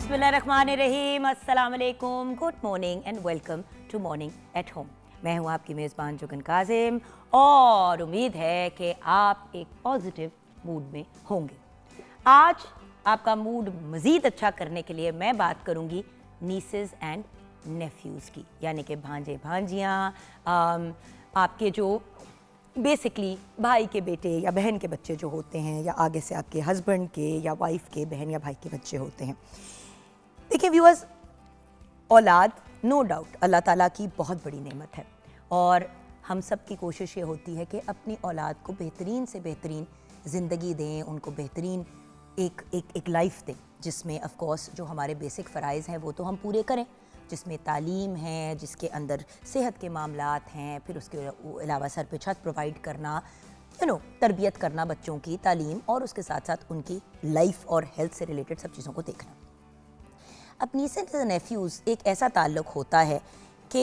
बिस्मिल्लाहिर्रहमानिर्रहीम, अस्सलाम वालेकुम, good morning and welcome to morning at home. मैं हूँ आपकी मेज़बान जुगन काजिम और उम्मीद है कि आप एक पॉजिटिव मूड में होंगे। आज आपका मूड मज़ीद अच्छा करने के लिए मैं बात करूँगी नीसेस एंड नेफ्यूज़ की, यानी कि भांजे भांजियाँ, आपके जो बेसिकली भाई के बेटे या बहन के बच्चे जो होते हैं, या आगे से आपके हस्बैंड के या वाइफ के बहन या भाई के बच्चे होते हैं। देखिए व्यूअर्स, औलाद नो डाउट अल्लाह ताला की बहुत बड़ी नेमत है और हम सब की कोशिश ये होती है कि अपनी औलाद को बेहतरीन से बेहतरीन ज़िंदगी दें, उनको बेहतरीन एक लाइफ दें जिसमें ऑफ कोर्स जो हमारे बेसिक फ़राइज़ हैं वो तो हम पूरे करें, जिसमें तालीम है, जिसके अंदर सेहत के मामलात हैं, फिर उसके अलावा सर पे छत प्रोवाइड करना, तरबियत करना बच्चों की, तालीम, और उसके साथ साथ उनकी लाइफ और हेल्थ से रिलेटेड सब चीज़ों को देखना। अब नीसेस एंड नेफ्यूज़ एक ऐसा ताल्लुक़ होता है कि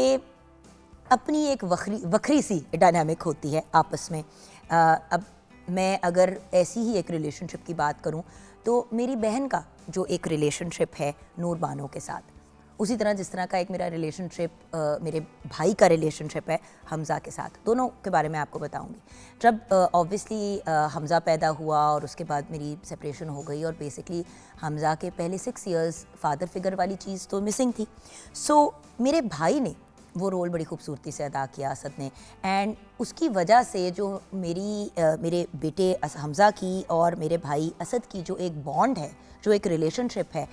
अपनी एक वक्री सी डायनामिक होती है आपस में। अब मैं अगर ऐसी ही एक रिलेशनशिप की बात करूं तो मेरी बहन का जो एक रिलेशनशिप है नूर बानो के साथ, उसी तरह जिस तरह का एक मेरा रिलेशनशिप मेरे भाई का रिलेशनशिप है हमज़ा के साथ, दोनों के बारे में आपको बताऊंगी। जब ऑब्वियसली हमज़ा पैदा हुआ और उसके बाद मेरी सेपरेशन हो गई और बेसिकली हमज़ा के पहले 6 इयर्स फादर फिगर वाली चीज़ तो मिसिंग थी। सो मेरे भाई ने वो रोल बड़ी खूबसूरती से अदा किया, असद ने, एंड उसकी वजह से जो मेरे बेटे हमज़ा की और मेरे भाई असद की जो एक बॉन्ड है, जो एक रिलेशनशिप है,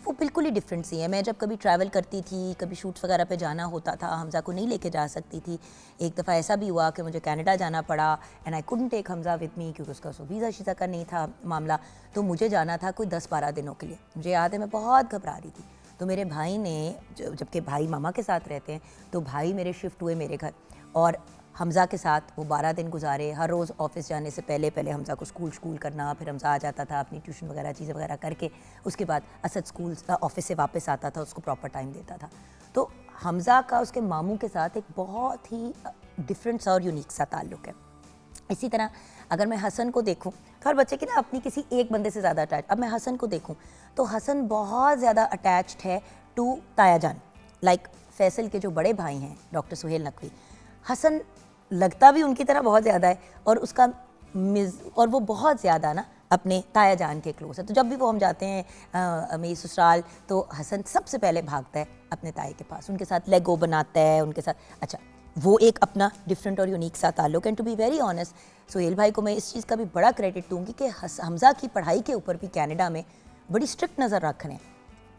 वो बिल्कुल ही डिफरेंट सी है। मैं जब कभी ट्रैवल करती थी, कभी शूट्स वगैरह पे जाना होता था, हमज़ा को नहीं लेके जा सकती थी। एक दफ़ा ऐसा भी हुआ कि मुझे कनाडा जाना पड़ा and I couldn't take Hamza with me क्योंकि उसका वीज़ा शीज़ा का नहीं था मामला, तो मुझे जाना था कोई 10-12 दिनों के लिए। मुझे याद है मैं बहुत घबरा रही थी। तो मेरे भाई ने, जबकि भाई मामा के साथ रहते हैं, तो भाई मेरे शिफ्ट हुए मेरे घर और हमज़ा के साथ वो 12 दिन गुजारे। हर रोज़ ऑफिस जाने से पहले हमज़ा को स्कूल करना, फिर हमज़ा आ जाता था अपनी ट्यूशन वगैरह चीज़ें वगैरह करके, उसके बाद असद स्कूल ऑफिस से वापस आता था, उसको प्रॉपर टाइम देता था। तो हमज़ा का उसके मामू के साथ एक बहुत ही डिफरेंट सा और यूनिक सा ताल्लुक़ है। इसी तरह अगर मैं हसन को देखूं तो हर बच्चे की ना अपनी किसी एक बंदे से ज़्यादा अटैच। अब मैं हसन को देखूं तो हसन बहुत ज़्यादा अटैच्ड है टू ताया जान। लाइक फैसल के जो बड़े भाई हैं डॉक्टर सुहेल नकवी, हसन लगता भी उनकी तरह बहुत ज़्यादा है और उसका और वो बहुत ज़्यादा ना अपने ताया जान के क्लोज है। तो जब भी वो हम जाते हैं मेरी ससुराल, तो हसन सबसे पहले भागता है अपने ताए के पास, उनके साथ लेगो बनाता है, उनके साथ। अच्छा, वो एक अपना डिफरेंट और यूनिक सा ताल्लुक। And to be very honest, Suhail भाई को मैं इस चीज़ का भी बड़ा क्रेडिट दूंगी कि हमज़ा की पढ़ाई के ऊपर भी कनाडा में बड़ी स्ट्रिक्ट नज़र रख रहे हैं।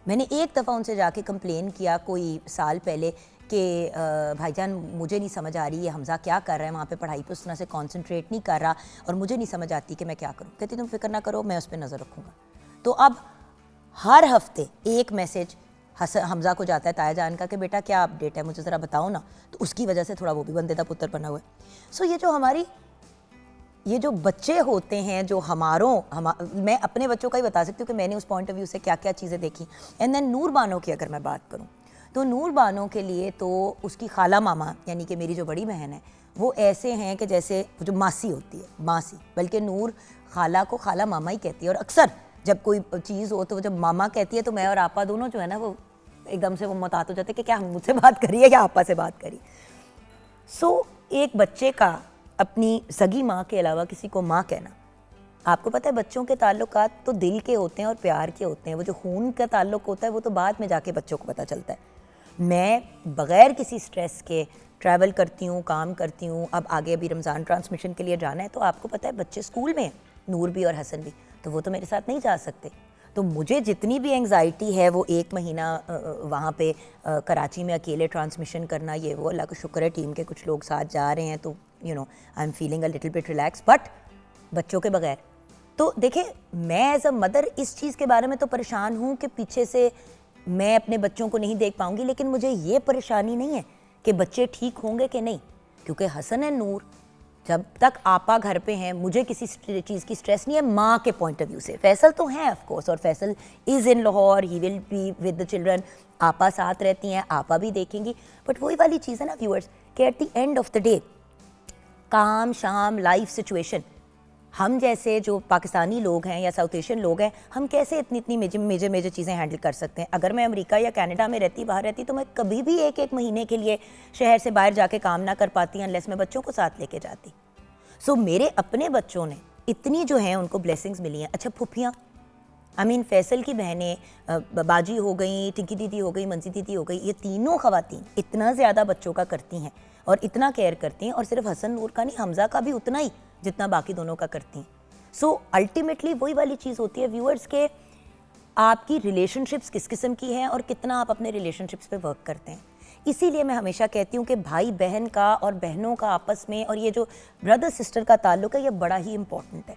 मैंने एक दफ़ा उनसे जाके कंप्लेन किया कोई साल पहले कि भाईजान मुझे नहीं समझ आ रही है हमज़ा क्या कर रहा है वहाँ पे, पढ़ाई पे उस तरह से कंसंट्रेट नहीं कर रहा और मुझे नहीं समझ आती कि मैं क्या करूँ। कहती तुम फिक्र ना करो, मैं उस पर नज़र रखूँगा। तो अब हर हफ्ते एक मैसेज हमज़ा को जाता है ताया जान का कि बेटा क्या अपडेट है, मुझे ज़रा बताओ ना। तो उसकी वजह से थोड़ा वो भी बंदे दा पुत्र बना हुआ है। सो ये जो बच्चे होते हैं, जो मैं अपने बच्चों का ही बता सकती हूँ कि मैंने उस पॉइंट ऑफ व्यू से क्या क्या चीज़ें देखी। एंड देन नूर बानो की अगर मैं बात करूँ तो नूर बानो के लिए तो उसकी खाला मामा, यानी कि मेरी जो बड़ी बहन है, वो ऐसे हैं कि जैसे जो मासी होती है, मासी, बल्कि नूर खाला को खाला मामा ही कहती है। और अक्सर जब कोई चीज़ हो तो जब मामा कहती है तो मैं और आपा दोनों जो है ना वो एकदम से वो मुतात हो जाते कि क्या मुझसे बात करिए या आपा से बात करिए। सो एक बच्चे का अपनी सगी माँ के अलावा किसी को माँ कहना, आपको पता है बच्चों के ताल्लुकात तो दिल के होते हैं और प्यार के होते हैं। वो जो खून का ताल्लुक होता है वो तो बाद में जाके बच्चों को पता चलता है। मैं बग़ैर किसी स्ट्रेस के ट्रैवल करती हूँ, काम करती हूँ। अब आगे अभी रमज़ान ट्रांसमिशन के लिए जाना है, तो आपको पता है बच्चे स्कूल में हैं, नूर भी और हसन भी, तो वो तो मेरे साथ नहीं जा सकते। तो मुझे जितनी भी एंग्जाइटी है वो 1 महीना वहाँ पे कराची में अकेले ट्रांसमिशन करना, ये वो, अल्लाह का शुक्र है टीम के कुछ लोग साथ जा रहे हैं, तो I am feeling a little bit relax. But बच्चों के बगैर तो देखिए, मैं एज अ मदर इस चीज़ के बारे में तो परेशान हूँ कि पीछे से मैं अपने बच्चों को नहीं देख पाऊंगी, लेकिन मुझे ये परेशानी नहीं है कि बच्चे ठीक होंगे कि नहीं, क्योंकि हसन एंड नूर जब तक आपा घर पे हैं मुझे किसी चीज़ की स्ट्रेस नहीं है माँ के पॉइंट ऑफ व्यू से। फैसल तो हैं ऑफ कोर्स, और Faisal is in Lahore, he will be with the children, आपा साथ रहती हैं, आपा भी देखेंगी। बट वही वाली चीज़ है ना व्यूअर्स कि at the end of the day काम शाम लाइफ सिचुएशन हम जैसे जो पाकिस्तानी लोग हैं या साउथ एशियन लोग हैं, हम कैसे इतनी इतनी मेजर मेजर चीज़ें हैंडल कर सकते हैं। अगर मैं अमेरिका या कनाडा में रहती, बाहर रहती, तो मैं कभी भी एक एक महीने के लिए शहर से बाहर जाके काम ना कर पाती अनलेस मैं बच्चों को साथ लेके जाती। सो मेरे अपने बच्चों ने इतनी जो हैं उनको ब्लेसिंग्स मिली हैं। अच्छा, फुफियाँ, फैसल की बहनें, बाजी हो गई, टिंकी दीदी हो गई, मंजी दीदी हो गई, ये तीनों ख़वातीन इतना ज़्यादा बच्चों का करती हैं और इतना केयर करती हैं, और सिर्फ हसन नूर का नहीं, हमज़ा का भी उतना ही जितना बाकी दोनों का करती हैं। सो अल्टीमेटली वही वाली चीज़ होती है व्यूअर्स के आपकी रिलेशनशिप्स किस किस्म की हैं और कितना आप अपने रिलेशनशिप्स पे वर्क करते हैं। इसीलिए मैं हमेशा कहती हूँ कि भाई बहन का और बहनों का आपस में, और ये जो ब्रदर सिस्टर का ताल्लुक है, ये बड़ा ही इम्पॉर्टेंट है।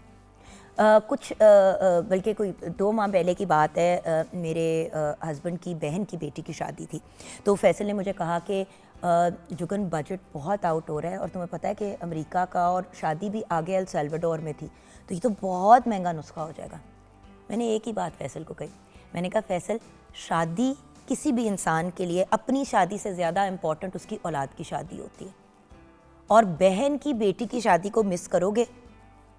बल्कि कोई 2 माह पहले की बात है, मेरे हस्बैंड की बहन की बेटी की शादी थी। तो फैसल ने मुझे कहा कि जुगन बजट बहुत आउट हो रहा है और तुम्हें पता है कि अमेरिका का, और शादी भी आगे एल सल्वाडोर में थी, तो ये तो बहुत महंगा नुस्खा हो जाएगा। मैंने एक ही बात फैसल को कही, मैंने कहा फैसल, शादी किसी भी इंसान के लिए अपनी शादी से ज़्यादा इम्पॉर्टेंट उसकी औलाद की शादी होती है, और बहन की बेटी की शादी को मिस करोगे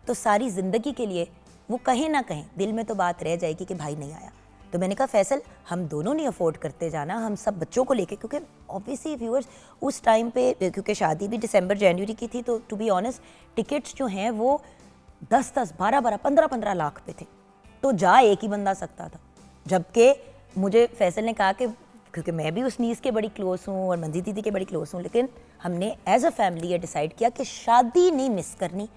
तो सारी ज़िंदगी के लिए वो कहीं ना कहीं दिल में तो बात रह जाएगी कि भाई नहीं आया। तो मैंने कहा फैसल, हम दोनों नहीं अफोर्ड करते जाना, हम सब बच्चों को लेके, क्योंकि ऑब्वियसली व्यूअर्स उस टाइम पे, क्योंकि शादी भी दिसंबर जनवरी की थी, तो टू बी ऑनेस्ट टिकट्स जो हैं वो 10-10, 12-12, 15-15 लाख पे थे, तो जा एक ही बंदा सकता था। जबकि मुझे फैसल ने कहा कि क्योंकि मैं भी उस नीस के बड़ी क्लोज हूँ और मंजी दीदी के बड़ी क्लोज हूँ, लेकिन हमने एज अ फैमिली ये डिसाइड किया कि शादी नहीं मिस करनी,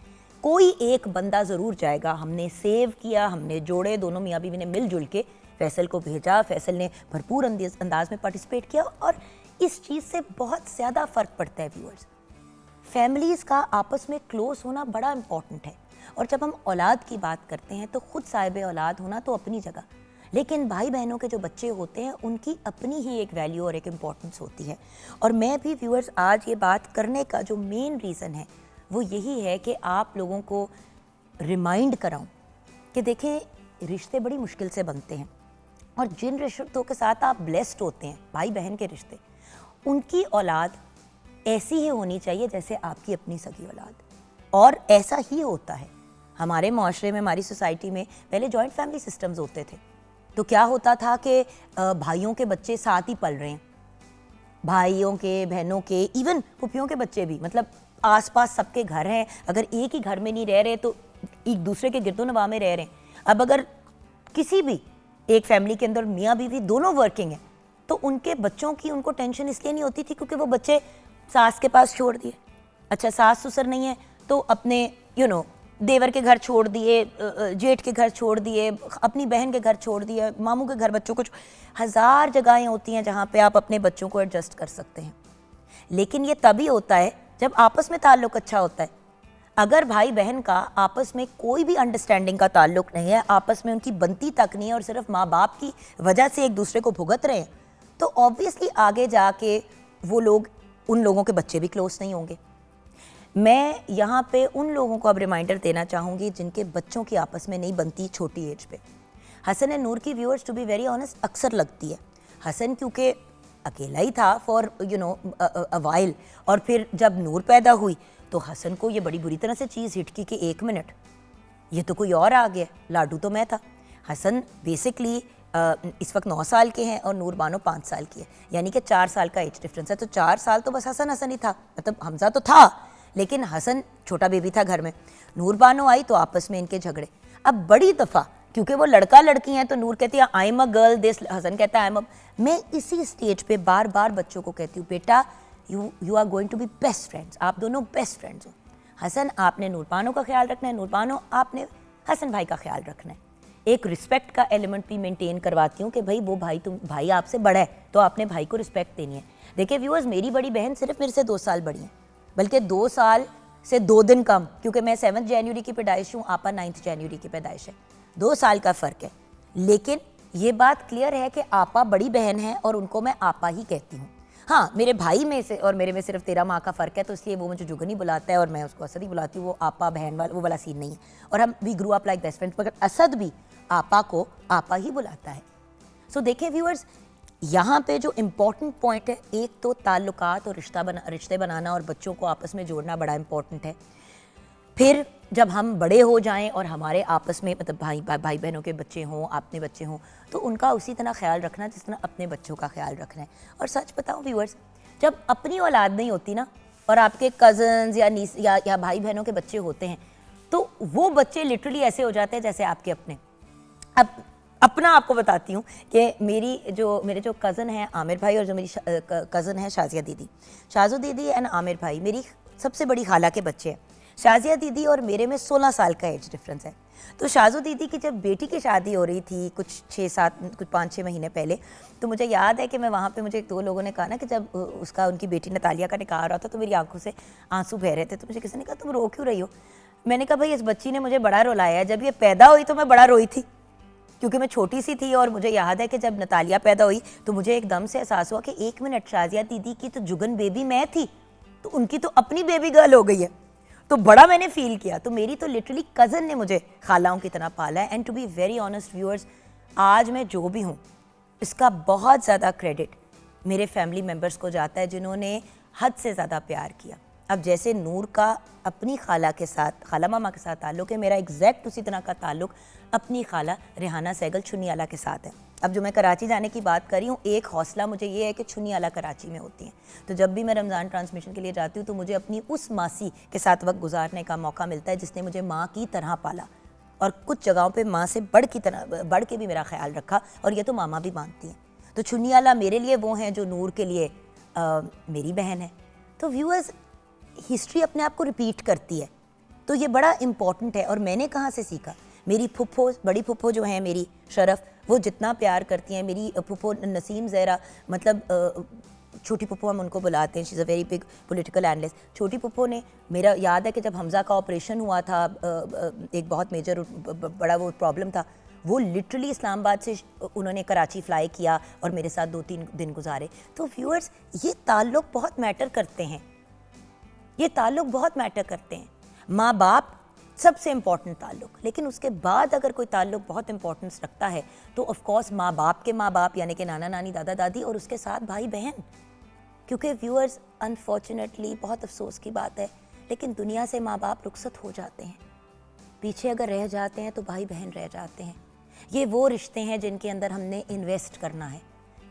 कोई एक बंदा ज़रूर जाएगा। हमने सेव किया, हमने जोड़े, दोनों मियाँ बीवी ने मिलजुल के फैसल को भेजा, फैसल ने भरपूर अंदाज में पार्टिसिपेट किया, और इस चीज़ से बहुत ज़्यादा फ़र्क पड़ता है व्यूअर्स। फैमिलीज़ का आपस में क्लोज होना बड़ा इम्पॉर्टेंट है, और जब हम औलाद की बात करते हैं तो ख़ुद साहिब औलाद होना तो अपनी जगह, लेकिन भाई बहनों के जो बच्चे होते हैं उनकी अपनी ही एक वैल्यू और एक इम्पॉर्टेंस होती है। और मैं भी व्यूअर्स आज ये बात करने का जो मेन रीज़न है वो यही है कि आप लोगों को रिमाइंड कराऊं कि देखें, रिश्ते बड़ी मुश्किल से बनते हैं, और जिन रिश्तों के साथ आप ब्लेस्ड होते हैं, भाई बहन के रिश्ते, उनकी औलाद ऐसी ही होनी चाहिए जैसे आपकी अपनी सगी औलाद, और ऐसा ही होता है। हमारे माशरे में, हमारी सोसाइटी में पहले जॉइंट फैमिली सिस्टम्स होते थे, तो क्या होता था कि भाइयों के बच्चे साथ ही पल रहे हैं, भाइयों के, बहनों के, इवन फूफियों के बच्चे भी, मतलब आसपास सबके घर हैं, अगर एक ही घर में नहीं रह रहे तो एक दूसरे के गिरदोनवा में रह रहे हैं। अब अगर किसी भी एक फैमिली के अंदर मियाँ बीवी दोनों वर्किंग हैं, तो उनके बच्चों की उनको टेंशन इसलिए नहीं होती थी क्योंकि वो बच्चे सास के पास छोड़ दिए। अच्छा, सास ससुर नहीं है तो अपने देवर के घर छोड़ दिए, जेठ के घर छोड़ दिए, अपनी बहन के घर छोड़ दिए, मामू के घर बच्चों को, हज़ार जगहें होती हैं जहाँ पे आप अपने बच्चों को एडजस्ट कर सकते हैं। लेकिन ये तभी होता है जब आपस में ताल्लुक़ अच्छा होता है। अगर भाई बहन का आपस में कोई भी अंडरस्टैंडिंग का ताल्लुक़ नहीं है, आपस में उनकी बनती तक नहीं है, और सिर्फ माँ बाप की वजह से एक दूसरे को भुगत रहे हैं, तो ऑब्वियसली आगे जाके वो लोग, उन लोगों के बच्चे भी क्लोज नहीं होंगे। मैं यहाँ पे उन लोगों को अब रिमाइंडर देना चाहूँगी जिनके बच्चों की आपस में नहीं बनती छोटी एज पे। हसन एंड नूर की viewers, to be very honest, अक्सर लगती है। हसन क्योंकि अकेला ही था फॉर अ वाइल, और फिर जब नूर पैदा हुई तो हसन को ये बड़ी बुरी तरह से चीज़ हिट की कि 1 मिनट, ये तो कोई और आ गया, लाडू तो मैं था। हसन बेसिकली इस वक्त 9 साल के हैं और नूर बानो 5 साल की है, यानी कि 4 साल का एज डिफरेंस है। तो 4 साल तो बस हसन हसन ही था, मतलब हमजा तो था लेकिन हसन छोटा बेबी था घर में। नूर बानो आई तो आपस में इनके झगड़े। अब बड़ी दफ़ा क्योंकि वो लड़का लड़की हैं तो नूर कहती है I am a girl this, Hasan कहता है आई एम अ। मैं इसी स्टेज पे बार बार बच्चों को कहती हूँ, बेटा you are going to be best friends, आप दोनों बेस्ट फ्रेंड्स हो। हसन आपने नूर बानो का ख्याल रखना है, नूर बानो आपने हसन भाई का ख्याल रखना है। एक रिस्पेक्ट का एलिमेंट भी मेंटेन करवाती हूँ कि भाई वो भाई आपसे बड़ा है तो आपने भाई को रिस्पेक्ट देनी है। देखिए व्यूअर्स, मेरी बड़ी बहन सिर्फ मेरे से 2 साल बड़ी है, बल्कि 2 साल से 2 दिन कम, क्योंकि मैं 7 जनवरी की पैदाइश हूँ, आपा 9 जनवरी की पैदाइश है, 2 साल का फ़र्क है। लेकिन ये बात क्लियर है कि आपा बड़ी बहन है और उनको मैं आपा ही कहती हूँ। हाँ, मेरे भाई में से और मेरे में सिर्फ 13 माह का फ़र्क है, तो इसलिए वो मुझे जुगनी बुलाता है और मैं उसको असद ही बुलाती हूँ। वो आपा बहन वाला वो वाला सीन नहीं है, और हम we grew up like best friends, मगर असद भी आपा को आपा ही बुलाता है। सो देखें व्यूअर्स, यहाँ पे जो इम्पोर्टेंट पॉइंट है, एक तो ताल्लुकात और रिश्ते बनाना और बच्चों को आपस में जोड़ना बड़ा इम्पोर्टेंट है। फिर जब हम बड़े हो जाएं और हमारे आपस में मतलब भाई बहनों के बच्चे हों, अपने बच्चे हों, तो उनका उसी तरह ख्याल रखना जिस तरह अपने बच्चों का ख्याल रखना है। और सच बताऊं व्यूअर्स, जब अपनी औलाद नहीं होती ना और आपके कज़न्स या नीस या भाई बहनों के बच्चे होते हैं, तो वो बच्चे लिटरली ऐसे हो जाते हैं जैसे आपके अपने। अब अपना आपको बताती हूँ कि मेरे जो कज़न हैं आमिर भाई और जो मेरी कज़न है शाजिया दीदी, शाजू दीदी एंड आमिर भाई मेरी सबसे बड़ी खाला के बच्चे हैं। शाजिया दीदी और मेरे में 16 साल का एज डिफरेंस है। तो शाजू दीदी की जब बेटी की शादी हो रही थी कुछ 5-6 महीने पहले, तो मुझे याद है कि मैं वहाँ पे मुझे 2 लोगों ने कहा ना कि जब उनकी बेटी नतालिया का निकाह हो रहा था तो मेरी आंखों से आंसू बह रहे थे। तो मुझे किसी ने कहा तुम रो क्यों रही हो? मैंने कहा भाई इस बच्ची ने मुझे बड़ा रुलाया है। जब ये पैदा हुई तो मैं बड़ा रोई थी क्योंकि मैं छोटी सी थी, और मुझे याद है कि जब नतालिया पैदा हुई तो मुझे एकदम से एहसास हुआ कि 1 मिनट, शाजिया दीदी की तो जुगन बेबी मैं थी, तो उनकी तो अपनी बेबी गर्ल हो गई है। तो बड़ा मैंने फील किया। तो मेरी तो लिटरली कज़न ने मुझे खालाओं की तरह पाला है। And to be very honest viewers, आज मैं जो भी हूँ इसका बहुत ज़्यादा क्रेडिट मेरे फैमिली मेम्बर्स को जाता है जिन्होंने हद से ज़्यादा प्यार किया। अब जैसे नूर का अपनी खाला के साथ, खाला मामा के साथ ताल्लुक़ है, मेरा एग्जैक्ट उसी तरह का ताल्लुक़ अपनी खाला रेहाना सहगल छुन्नीआला के साथ है। अब जो मैं कराची जाने की बात कर रही हूँ, एक हौसला मुझे ये है कि छुन्नीआला कराची में होती हैं, तो जब भी मैं रमज़ान ट्रांसमिशन के लिए जाती हूँ तो मुझे अपनी उस मासी के साथ वक्त गुजारने का मौका मिलता है जिसने मुझे माँ की तरह पाला और कुछ जगहों पे माँ से बढ़ के भी मेरा ख्याल रखा, और ये तो मामा भी मानती हैं। तो छुन्नीआला मेरे लिए वो हैं जो नूर के लिए मेरी बहन है। तो व्यूअर्स, हिस्ट्री अपने आप को रिपीट करती है, तो ये बड़ा इम्पॉर्टेंट है। और मैंने कहाँ से सीखा? मेरी फुफ्फो, बड़ी फुफ्फो जो है मेरी शरफ, वो जितना प्यार करती हैं। मेरी फुफ्फो नसीम ज़हरा, मतलब छोटी फुफ्फो हम उनको बुलाते हैं, she is a very big political analyst. छोटी फुफ्फो ने, मेरा याद है कि जब हमज़ा का ऑपरेशन हुआ था, एक बहुत मेजर बड़ा वो प्रॉब्लम था, वो लिटरली इस्लामाबाद से उन्होंने कराची फ़्लाई किया और मेरे साथ 2-3 दिन गुजारे। तो व्यूअर्स, ये ताल्लुक़ बहुत मैटर करते हैं, ये ताल्लुक़ बहुत मैटर करते हैं। माँ बाप सबसे इम्पॉर्टेंट ताल्लुक़, लेकिन उसके बाद अगर कोई ताल्लुक़ बहुत इंपॉर्टेंस रखता है तो ऑफ कोर्स माँ बाप के माँ बाप यानी कि नाना नानी, दादा दादी, और उसके साथ भाई बहन। क्योंकि व्यूअर्स, अनफॉर्चुनेटली बहुत अफसोस की बात है, लेकिन दुनिया से माँ बाप रुखसत हो जाते हैं, पीछे अगर रह जाते हैं तो भाई बहन रह जाते हैं। ये वो रिश्ते हैं जिनके अंदर हमने इन्वेस्ट करना है,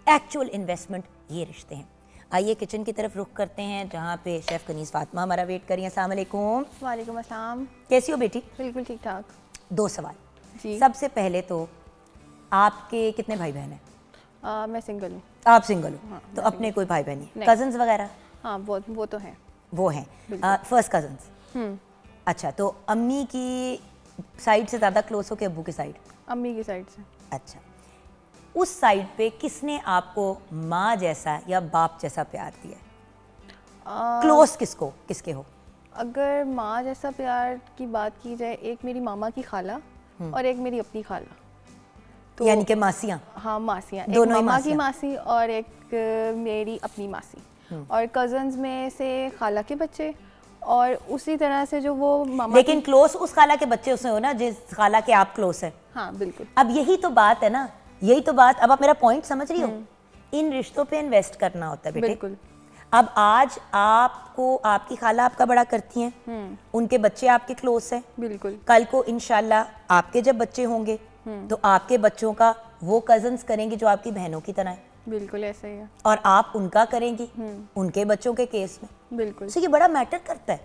एक्चुअल इन्वेस्टमेंट ये रिश्ते हैं। आइए किचन की तरफ रुख करते हैं जहाँ पे शेफ़ कनीज़ फातिमा हमारा वेट करिए। अस्सलाम वालेकुम। वालेकुम अस्सलाम। कैसी हो बेटी? बिल्कुल ठीक ठाक। 2 सवाल जी। सबसे पहले तो, आपके कितने भाई बहन हैं? मैं सिंगल हूँ। आप सिंगल हो? हाँ, तो अपने कोई भाई बहन नहीं? नहीं। कज़न्स वगैरह? हाँ, वो तो हैं। वो हैं फर्स्ट कज़न्स। अच्छा, तो अम्मी की साइड से ज़्यादा क्लोज हो कि अब्बू की साइड? अम्मी की साइड से। अच्छा, उस साइड पे किसने आपको माँ जैसा या बाप जैसा प्यार दिया है? क्लोज किसके हो? अगर माँ जैसा प्यार की बात की जाए, एक मेरी मामा की खाला और एक मेरी अपनी खाला। तो यानी कि मासियाँ? हाँ, मासियाँ। एक दोनों ही मामा की मासियाँ? मासी और एक मेरी अपनी मासी। और कज़न्स में से खाला के बच्चे, और उसी तरह से जो वो मामा। लेकिन क्लोज उस खाला के बच्चे उससे हो ना जिस खाला के आप क्लोज हैं? हाँ बिल्कुल। अब यही तो बात है ना, यही तो बात। अब आप मेरा पॉइंट समझ रही हो? इन रिश्तों पे इन्वेस्ट करना होता है बेटे। बिल्कुल। अब आज आपको आपकी खाला आपका बड़ा करती हैं, उनके बच्चे आपके क्लोज हैं, बिल्कुल। कल को इंशाल्लाह आपके जब बच्चे होंगे तो आपके बच्चों का वो कजन्स करेंगी जो आपकी बहनों की तरह है, बिल्कुल ऐसा ही है। और आप उनका करेंगी उनके बच्चों के केस में। बिल्कुल। तो ये बड़ा मैटर करता है।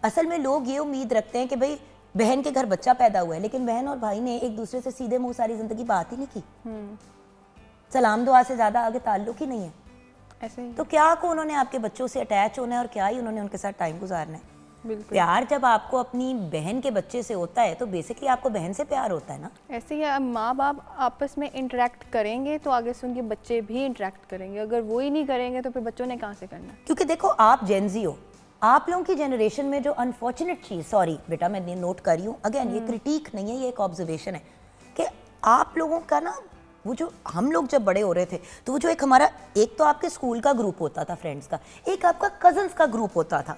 असल में लोग ये उम्मीद रखते हैं कि भाई बहन के घर बच्चा पैदा हुआ है, लेकिन बहन और भाई ने एक दूसरे से सीधे मुंह सारी जिंदगी बात ही नहीं की। सलाम दुआ से ज्यादा आगे ताल्लुक ही नहीं है। ऐसे ही। तो क्या को उन्होंने आपके बच्चों से अटैच होना है और क्या ही उन्होंने उनके साथ टाइम गुजारना है। बिल्कुल। प्यार जब आपको अपनी बहन के बच्चे से होता है तो बेसिकली आपको बहन से प्यार होता है ना। ऐसे ही है, माँ बाप आपस में इंटरेक्ट करेंगे तो आगे से उनके बच्चे भी इंटरेक्ट करेंगे। अगर वो ही नहीं करेंगे तो फिर बच्चों ने कहाँ से करना। क्योंकि देखो, आप जेनजी हो, आप लोगों की जनरेशन में जो अनफॉर्चुनेट चीज़, सॉरी बेटा मैं नोट कर रही हूँ, अगेन ये क्रिटिक नहीं है, ये एक ऑब्जर्वेशन है कि आप लोगों का ना, वो जो हम लोग जब बड़े हो रहे थे तो वो जो एक हमारा, एक तो आपके स्कूल का ग्रुप होता था फ्रेंड्स का, एक आपका कजन्स का ग्रुप होता था,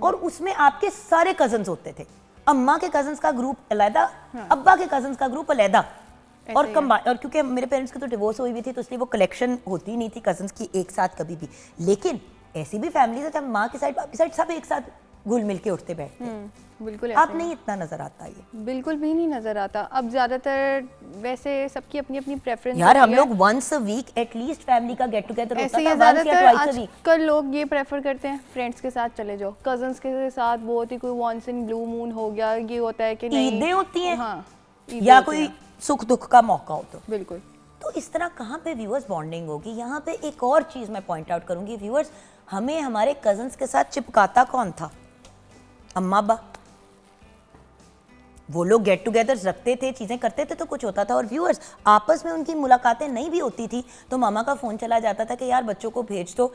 और उसमें आपके सारे कजन्स होते थे। अम्मा के कजन्स का ग्रुप अलहदा, अब्बा के कजन्स का ग्रुप अलहदा, और और क्योंकि मेरे पेरेंट्स की तो डिवोर्स हुई हुई थी तो इसलिए वो कलेक्शन होती नहीं थी कजन्स की एक साथ कभी भी। लेकिन ऐसी भी फैमिलीज है जब माँ की साइड बाप की साइड सब एक साथ घुल मिल के उठते बैठते हैं। बिल्कुल अब नहीं इतना नजर आता ये, बिल्कुल भी नहीं नजर आता। अब ज्यादातर वैसे सबकी अपनी अपनी प्रेफरेंस यार हम लोग once a week at least family का गेट टुगेदर होता था, ज्यादातर आजकल लोग ये प्रेफर करते हैं फ्रेंड्स के साथ चले जाओ, कजन्स के साथ बहुत ही कोई वंस इन ब्लू मून हो गया, ये होता है कि नहीं ईदें होती हैं, हाँ, या कोई सुख दुख का मौका हो तो बिल्कुल। तो इस तरह कहाँ पे व्यूअर्स बॉन्डिंग होगी। यहाँ पे एक और चीज मैं पॉइंट आउट करूंगी व्यूअर्स, हमें हमारे कजन्स के साथ चिपकाता कौन था? अम्मा अब्बा। वो लोग गेट टुगेदर्स रखते थे, चीज़ें करते थे तो कुछ होता था। और व्यूअर्स आपस में उनकी मुलाकातें नहीं भी होती थी तो मामा का फ़ोन चला जाता था कि यार बच्चों को भेज दो,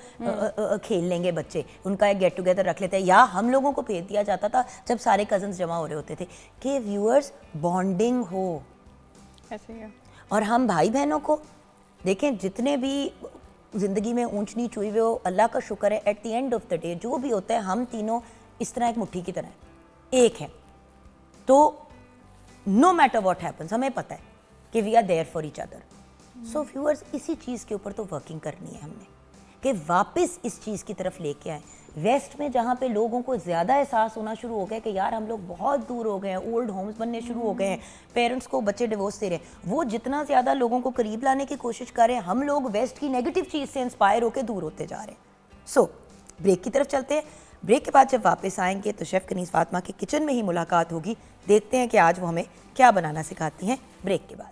खेल लेंगे बच्चे, उनका एक गेट टुगेदर रख लेते हैं। या हम लोगों को भेज दिया जाता था जब सारे कजन्स जमा हो रहे होते थे कि व्यूअर्स बॉन्डिंग हो। ऐसे ही और हम भाई बहनों को देखें, जितने भी ज़िंदगी में ऊंच नीच हुई हो, अल्लाह का शुक्र है at the end of the day जो भी होता है हम तीनों इस तरह एक मुट्ठी की तरह एक है। तो नो मैटर व्हाट हैपन्स हमें पता है कि we are there for each other. So viewers इसी चीज़ के ऊपर तो वर्किंग करनी है हमने कि वापस इस चीज़ की तरफ लेके आए। वेस्ट में जहाँ पे लोगों को ज़्यादा एहसास होना शुरू हो गया कि यार हम लोग बहुत दूर हो गए हैं, ओल्ड होम्स बनने शुरू हो गए हैं, पेरेंट्स को बच्चे डिवोर्स दे रहे हैं, वो जितना ज़्यादा लोगों को करीब लाने की कोशिश कर रहे हैं, हम लोग वेस्ट की नेगेटिव चीज़ से इंस्पायर होकर दूर होते जा रहे हैं। सो ब्रेक की तरफ चलते हैं। ब्रेक के बाद जब वापस आएंगे तो शेफ़ कनीज़ फातिमा के किचन में ही मुलाकात होगी। देखते हैं कि आज वो हमें क्या बनाना सिखाती हैं ब्रेक के बाद।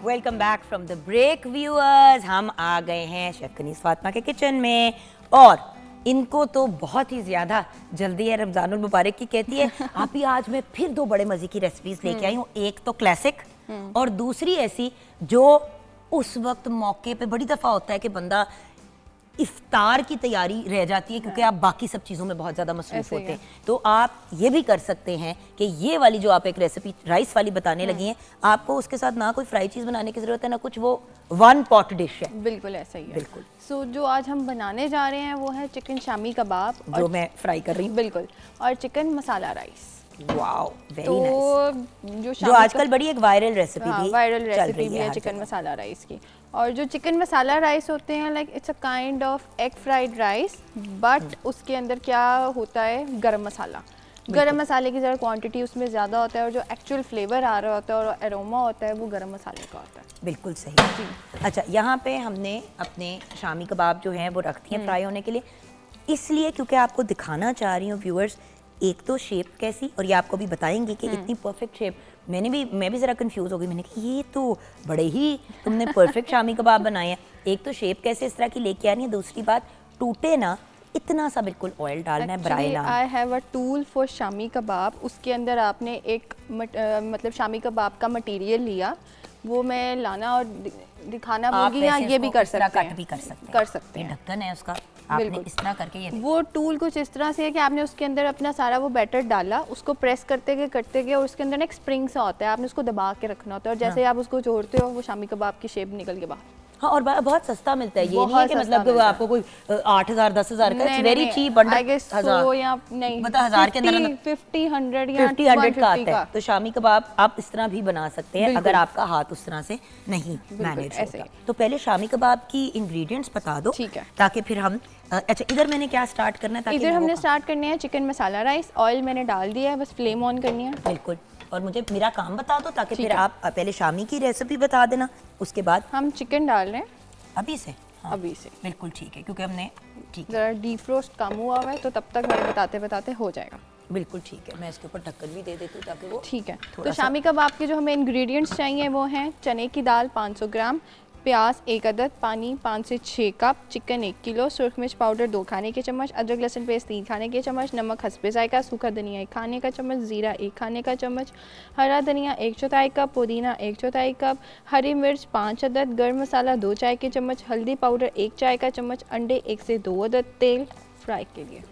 Welcome back from the break viewers. हम आ गए हैं शेफ़ कनीज़ फातिमा के किचन में और इनको तो बहुत ही ज़्यादा जल्दी है, रमज़ानुल मुबारक की कहती है। आप ही आज मैं फिर दो बड़े मज़े की रेसिपीज़ लेके आई हूँ। एक तो क्लासिक और दूसरी ऐसी जो उस वक्त मौके पे बड़ी दफ़ा होता है कि बंदा इफ्तार की तैयारी रह जाती है क्योंकि आप बाकी सब चीज़ों में बहुत ज़्यादा मसरूफ़ होते हैं। तो आप ये भी कर सकते हैं कि ये वाली जो आप एक रेसिपी राइस वाली बताने लगी हैं, आपको उसके साथ ना कोई फ्राई चीज़ बनाने की ज़रूरत है ना कुछ, वो वन पॉट डिश है। बिल्कुल ऐसा ही है। बिल्कुल। सो जो आज हम बनाने जा रहे हैं वो है चिकन शामी कबाब, जो मैं फ्राई कर रही हूँ। बिल्कुल, और chicken masala rice. Wow, very तो नाइस। जो आजकल बड़ी एक वायरल रेसिपी भी वायरल रेसिपी भी है चिकन मसाला राइस की। और जो चिकन मसाला राइस होते हैं like it's a kind of egg fried rice, but उसके अंदर क्या होता है, गरम मसाला। गरम मसाले की ज़रा क्वांटिटी उसमें ज़्यादा होता है और जो एक्चुअल फ्लेवर आ रहा होता है और एरोमा होता है वो गरम मसाले का होता है। बिल्कुल सही। अच्छा, यहाँ पे हमने अपने शामी कबाब जो हैं वो रखती हैं फ्राई होने के लिए, इसलिए क्योंकि आपको दिखाना चाह रही हूँ व्यूअर्स एक तो शेप कैसी, और ये आपको भी बताएंगे कि इतनी परफेक्ट शेप। मैं भी ज़रा कंफ्यूज हो गई, मैंने कहा ये तो बड़े ही तुमने परफेक्ट शामी कबाब बनाए हैं। एक तो शेप कैसे इस तरह की लेके आ रही है, दूसरी बात टूटे ना, इतना सा बिल्कुल ऑयल डालना है ब्राई ना। I have a tool for shami kebab. उसके अंदर आपने एक मतलब शामी कबाब का मटेरियल लिया, वो मैं लाना और दिखाना भूल गई। या ये भी कर सकते हैं, कर सकते हैं। ढक्कन है उसका, आपने इस तरह करके ये वो टूल कुछ इस तरह से है कि आपने उसके अंदर अपना सारा वो बैटर डाला, उसको प्रेस करते गए और उसके अंदर ना एक स्प्रिंग सा होता है, आपने उसको दबा के रखना होता है और जैसे आप उसको जोड़ते हो वो शामी कबाब की शेप निकल के बाहर। हाँ, और बहुत सस्ता मिलता है, ये नहीं है कि मतलब कि आपको कोई 8,000 10,000 का, it's very cheap. I guess so या नहीं, मतलब 1000 के अंदर 50 100 का आता है। तो शामी कबाब आप इस तरह भी बना सकते हैं अगर आपका हाथ उस तरह से नहीं मैनेज होता। तो पहले शामी कबाब की इंग्रेडिएंट्स बता दो, ठीक है, ताकि फिर हम अच्छा इधर मैंने क्या स्टार्ट करना है? इधर हमने स्टार्ट करने हैं चिकन मसाला राइस। ऑयल मैंने डाल दिया है, बस फ्लेम ऑन करनी है। बिल्कुल। और मुझे मेरा काम बता दो ताकि फिर आप पहले शामी की रेसिपी बता देना, उसके बाद हम चिकन डाल रहे हैं अभी से। हाँ, अभी से बिल्कुल ठीक है, क्योंकि हमने जरा डीफ्रोस्ट कम हुआ हुआ है तो तब तक मेरे बताते बताते हो जाएगा। बिल्कुल ठीक है, मैं इसके ऊपर ढक्कन भी दे देती हूँ ताकि वो ठीक है। तो शामी कबाब के जो हमें इंग्रेडिएंट्स चाहिए वो हैं चने की दाल 500 ग्राम, प्याज 1 अदद, पानी 5 से 6 कप, चिकन 1 किलो, सुरख मिर्च पाउडर 2 खाने के चम्मच, अदरक लहसुन पेस्ट 3 खाने के चम्मच, नमक हस्बे जायका, सूखा धनिया 1 खाने का चम्मच, जीरा 1 खाने का चम्मच, हरा धनिया 1/4 कप, पुदीना 1/4 कप, हरी मिर्च 5 अदद, गर्म मसाला 2 चाय के चम्मच, हल्दी पाउडर 1 चाय का चम्मच, अंडे 1 से 2 अदद, तेल फ्राई के लिए।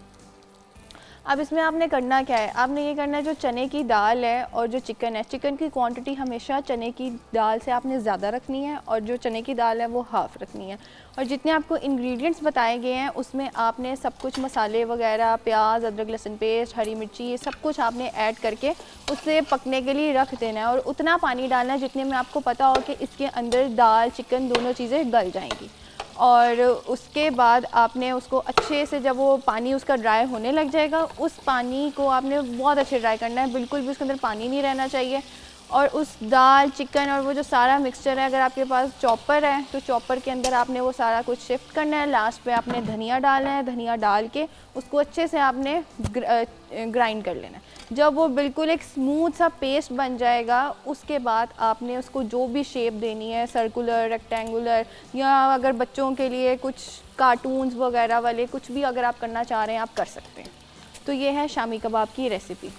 अब इसमें आपने करना क्या है, आपने ये करना है जो चने की दाल है और जो चिकन है, चिकन की क्वांटिटी हमेशा चने की दाल से आपने ज़्यादा रखनी है और जो चने की दाल है वो हाफ़ रखनी है। और जितने आपको इंग्रेडिएंट्स बताए गए हैं उसमें आपने सब कुछ मसाले वगैरह, प्याज, अदरक लहसुन पेस्ट, हरी मिर्ची, ये सब कुछ आपने ऐड करके उसे पकने के लिए रख देना है और उतना पानी डालना है जितने में आपको पता हो कि इसके अंदर दाल चिकन दोनों चीज़ें गल जाएंगी। और उसके बाद आपने उसको अच्छे से, जब वो पानी उसका ड्राई होने लग जाएगा, उस पानी को आपने बहुत अच्छे ड्राई करना है, बिल्कुल भी उसके अंदर पानी नहीं रहना चाहिए। और उस दाल चिकन और वो जो सारा मिक्सचर है, अगर आपके पास चॉपर है तो चॉपर के अंदर आपने वो सारा कुछ शिफ्ट करना है। लास्ट पे आपने धनिया डालना है, धनिया डाल के उसको अच्छे से आपने ग्राइंड कर लेना है। जब वो बिल्कुल एक स्मूथ सा पेस्ट बन जाएगा, उसके बाद आपने उसको जो भी शेप देनी है, सर्कुलर, रेक्टेंगुलर, या अगर बच्चों के लिए कुछ कार्टून्स वगैरह वाले कुछ भी अगर आप करना चाह रहे हैं आप कर सकते हैं। तो ये है शामी कबाब की रेसिपी।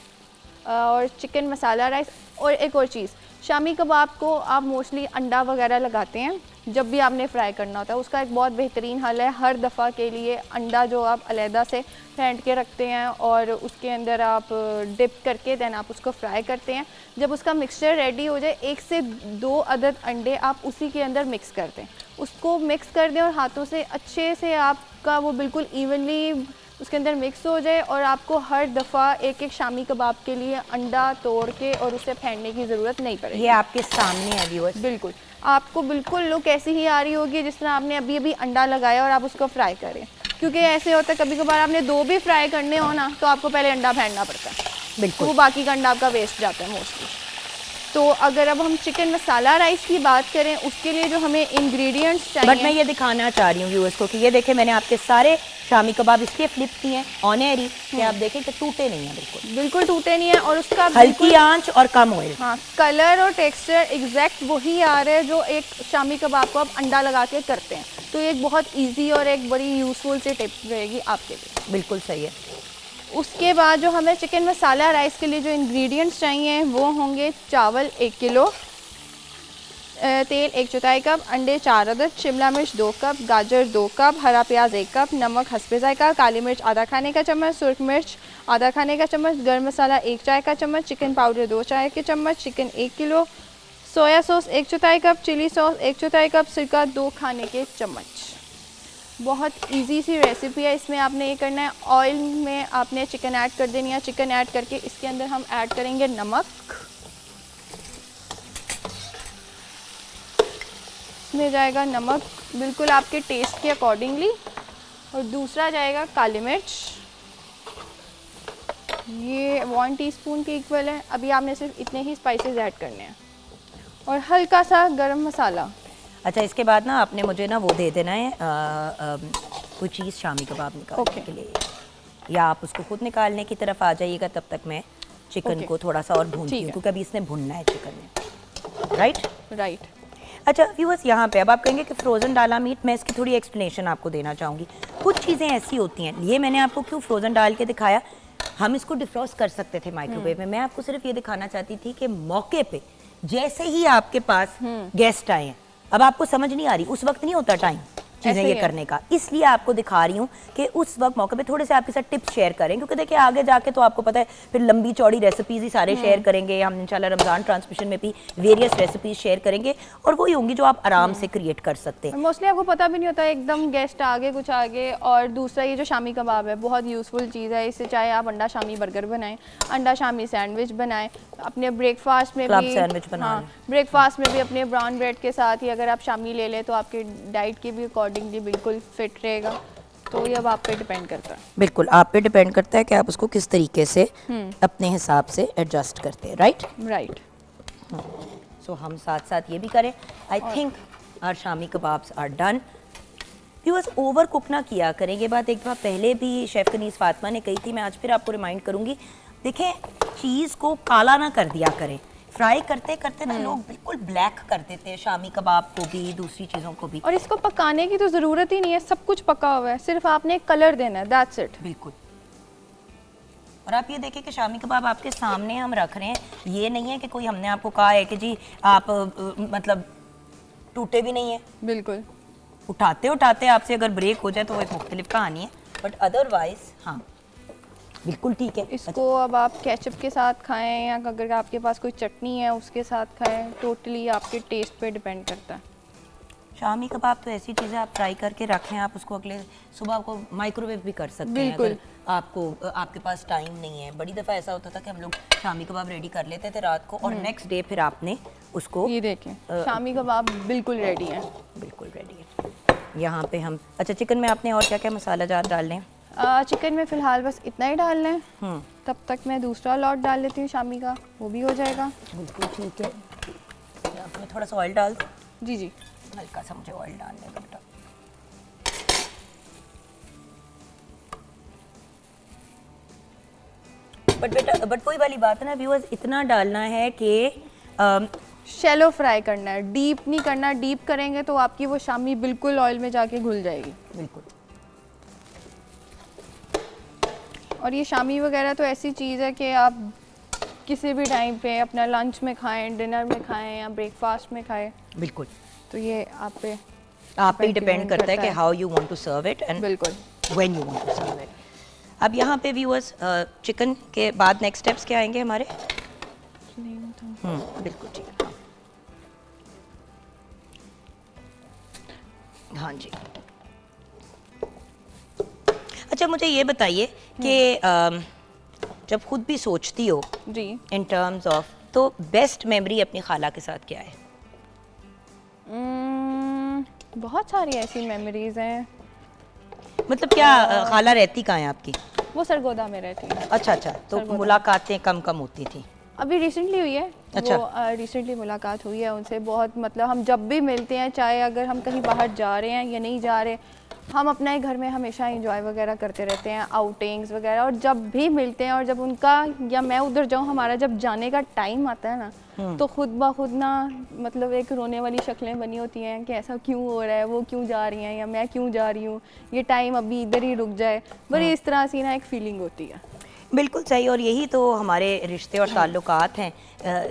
और चिकन मसाला राइस। और एक और चीज़, शामी कबाब को आप मोस्टली अंडा वगैरह लगाते हैं जब भी आपने फ्राई करना होता है। उसका एक बहुत बेहतरीन हल है, हर दफ़ा के लिए अंडा जो आप अलहदा से फेंट के रखते हैं और उसके अंदर आप डिप करके देन आप उसको फ्राई करते हैं। जब उसका मिक्सचर रेडी हो जाए, 1 से 2 अदद अंडे आप उसी के अंदर मिक्स कर दें, उसको मिक्स कर दें और हाथों से अच्छे से आपका वो बिल्कुल इवनली उसके अंदर मिक्स हो जाए। और आपको हर दफ़ा एक एक शामी कबाब के लिए अंडा तोड़ के और उसे फेंटने की ज़रूरत नहीं पड़ेगी। ये आपके सामने है व्यूअर्स। बिल्कुल, आपको बिल्कुल लुक ऐसी ही आ रही होगी जिस तरह आपने अभी अभी अंडा लगाया और आप उसको फ्राई करें। क्योंकि ऐसे होता है कभी कभार आपने 2 भी फ्राई करने हो ना, तो आपको पहले अंडा फेंटना पड़ता है, बिल्कुल, वो बाकी का अंडा आपका वेस्ट जाता है मोस्टली। तो अगर अब हम चिकन मसाला राइस की बात करें, उसके लिए जो हमें इंग्रेडिएंट्स चाहिए, बट मैं ये दिखाना चाह रही हूँ व्यूअर्स को कि ये देखें, मैंने आपके सारे शामी कबाब इसलिए फ्लिप किए हैं ऑन एयर ही कि आप देखें कि टूटे नहीं हैं, बिल्कुल टूटे नहीं है और उसका हल्की आंच और कम ऑयल। हाँ, कलर और टेक्सचर एग्जैक्ट वही आ रहा है जो एक शामी कबाब को आप अंडा लगा के करते हैं। तो ये एक बहुत ईजी और एक बड़ी यूज़फुल सी टिप रहेगी आपके लिए। बिल्कुल सही है। उसके बाद जो हमें चिकन मसाला राइस के लिए जो इंग्रेडिएंट्स चाहिए वो होंगे चावल 1 किलो, तेल 1/4 कप, अंडे 4 अदद, शिमला मिर्च 2 कप, गाजर 2 कप, हरा प्याज 1 कप, नमक हस्बे जायका, काली मिर्च आधा खाने का चम्मच, सुरख मिर्च आधा खाने का चम्मच, गर्म मसाला 1 चाय का चम्मच, चिकन पाउडर 2 चाय के चम्मच, चिकन 1 किलो, soya sauce 1/4 cup, chilli sauce 1/4 cup, सिरका 2 खाने के चम्मच। बहुत इजी सी रेसिपी है। इसमें आपने ये करना है, ऑयल में आपने चिकन ऐड कर देनी है। चिकन ऐड करके इसके अंदर हम ऐड करेंगे नमक, इसमें जाएगा नमक बिल्कुल आपके टेस्ट के अकॉर्डिंगली, और दूसरा जाएगा काली मिर्च, ये 1 टीस्पून के इक्वल है। अभी आपने सिर्फ इतने ही स्पाइसेस ऐड करने हैं, और हल्का सा गरम मसाला। अच्छा, इसके बाद ना आपने मुझे ना वो दे देना है कोई चीज़ शामी कबाब निकालने के लिए, या आप उसको खुद निकालने की तरफ आ जाइएगा, तब तक मैं चिकन को थोड़ा सा और भूनती हूँ क्योंकि अभी इसने भुनना है चिकन में। राइट। अच्छा व्यूअर्स, यहाँ पे अब आप कहेंगे कि फ्रोज़न डाला मीट, मैं इसकी थोड़ी एक्सप्लेनेशन आपको देना चाहूँगी। कुछ चीज़ें ऐसी होती हैं, ये मैंने आपको क्यों फ्रोज़न डाल के दिखाया, हम इसको डिफ्रॉस्ट कर सकते थे माइक्रोवेव में। मैं आपको सिर्फ ये दिखाना चाहती थी कि मौके पे जैसे ही आपके पास गेस्ट आए हैं, अब आपको समझ नहीं आ रही, उस वक्त नहीं होता टाइम चीज़ें ये करने का, इसलिए आपको दिखा रही हूँ कि उस वक्त मौके पे थोड़े से आपके साथ टिप्स शेयर करें, क्योंकि देखिए आगे जाके तो आपको पता है फिर लंबी चौड़ी रेसिपीज़ ही सारे शेयर करेंगे हम इंशाल्लाह। रमज़ान ट्रांसमिशन में भी वेरियस रेसिपीज़ शेयर करेंगे और वही होंगी जो आप आराम से क्रिएट कर सकते हैं। मोस्टली आपको पता भी नहीं होता, एकदम गेस्ट आगे कुछ आगे। और दूसरा ये जो शामी कबाब है बहुत यूज़फुल चीज़ है, इससे चाहे आप अंडा शामी बर्गर बनाएं, अंडा शामी सैंडविच बनाएं, अपने ब्रेकफास्ट में भी सैंडविच बना लें। ब्रेकफास्ट में भी अपने ब्राउन ब्रेड के साथ ही अगर आप शामी ले लें तो आपके डाइट के भी अकॉर्डिंगली बिल्कुल फिट रहेगा। तो ये अब आप पे डिपेंड करता है। बिल्कुल आप पे डिपेंड करता है कि आप उसको किस तरीके से अपने हिसाब से एडजस्ट करते हैं। राइट। सो हम साथ साथ ये भी करें। I think our shami kebabs are done. Viewers, overcook ना किया करें, ये बात एक बार पहले भी शेफ़ कनीज़ फातिमा ने कही थी, मैं आज फिर आपको रिमाइंड करूँगी। देखें, चीज़ को काला ना कर दिया करें, फ्राई करते करते ना लोग बिल्कुल ब्लैक कर देते हैं शामी कबाब को भी, दूसरी चीज़ों को भी। और इसको पकाने की तो ज़रूरत ही नहीं है, सब कुछ पका हुआ है, सिर्फ आपने कलर देना है, दैट्स इट। बिल्कुल। और आप ये देखिए कि शामी कबाब आपके सामने हम रख रहे हैं, ये नहीं है कि कोई हमने आपको कहा है कि जी आप मतलब टूटे भी नहीं है। बिल्कुल, उठाते उठाते आपसे अगर ब्रेक हो जाए तो वो एक मुख्तलिफ कहानी है, बट अदरवाइज हाँ बिल्कुल ठीक है। इसको अब आप केचप के साथ खाएं या अगर आपके पास कोई चटनी है उसके साथ खाएं, टोटली आपके टेस्ट पे डिपेंड करता है। शामी कबाब तो ऐसी चीज़ है, आप फ्राई करके रखें, आप उसको अगले सुबह आपको माइक्रोवेव भी कर सकते हैं अगर आपके पास टाइम नहीं है। बड़ी दफ़ा ऐसा होता था कि हम लोग शामी कबाब रेडी कर लेते थे रात को और नेक्स्ट डे फिर आपने उसको, ये देखें शामी कबाब बिल्कुल रेडी है। बिल्कुल रेडी है। यहाँ पे हम, अच्छा चिकन में आपने और क्या क्या मसाला जात डाल लें? चिकन में फ़िलहाल बस इतना ही डाल लें। तब तक मैं दूसरा लॉट डाल लेती हूँ शामी का, वो भी हो जाएगा। बिल्कुल ठीक है। आपने थोड़ा सा ऑयल डाल दो। जी जी, हल्का सा मुझे ऑयल डालने दो बेटा। बट वही वाली बात है ना व्यूअर्स, इतना डालना है कि शैलो फ्राई करना है, डीप नहीं करना। डीप करेंगे तो आपकी वो शामी बिल्कुल ऑयल में जाके घुल जाएगी। बिल्कुल। और ये शामी वगैरह तो ऐसी चीज़ है कि आप किसी भी टाइम पे अपना लंच में खाएं, डिनर में खाएं या ब्रेकफास्ट में खाएं। बिल्कुल। तो ये आप पे डिपेंड करता है कि how you want to serve it and बिल्कुल when you want to serve it. अब यहाँ पे व्यूअर्स चिकन के बाद नेक्स्ट स्टेप्स क्या आएंगे हमारे? बिल्कुल ठीक है। हाँ जी। अच्छा मुझे ये बताइए कि जब खुद भी सोचती हो जी इन टर्म्स ऑफ, तो बेस्ट मेमोरी अपनी खाला के साथ क्या है? बहुत सारी ऐसी मेमोरीज हैं। मतलब क्या खाला रहती कहाँ है आपकी? वो सरगोदा में रहती है। अच्छा, तो मुलाकातें कम होती थी? अभी रिसेंटली हुई है। अच्छा। वो रिसेंटली मुलाकात हुई है उनसे। बहुत मतलब हम जब भी मिलते हैं, चाहे अगर हम कहीं बाहर जा रहे हैं या नहीं जा रहे, हम अपने घर में हमेशा एंजॉय वगैरह करते रहते हैं, आउटिंग्स वगैरह। और जब भी मिलते हैं और जब उनका या मैं उधर जाऊँ, हमारा जब जाने का टाइम आता है ना, तो खुद ब खुद ना मतलब एक रोने वाली शक्लें बनी होती हैं कि ऐसा क्यों हो रहा है, वो क्यों जा रही हैं या मैं क्यों जा रही हूँ, ये टाइम अभी इधर ही रुक जाए। बड़ी इस तरह से ना एक फीलिंग होती है। बिल्कुल सही। और यही तो हमारे रिश्ते और ताल्लुकात हैं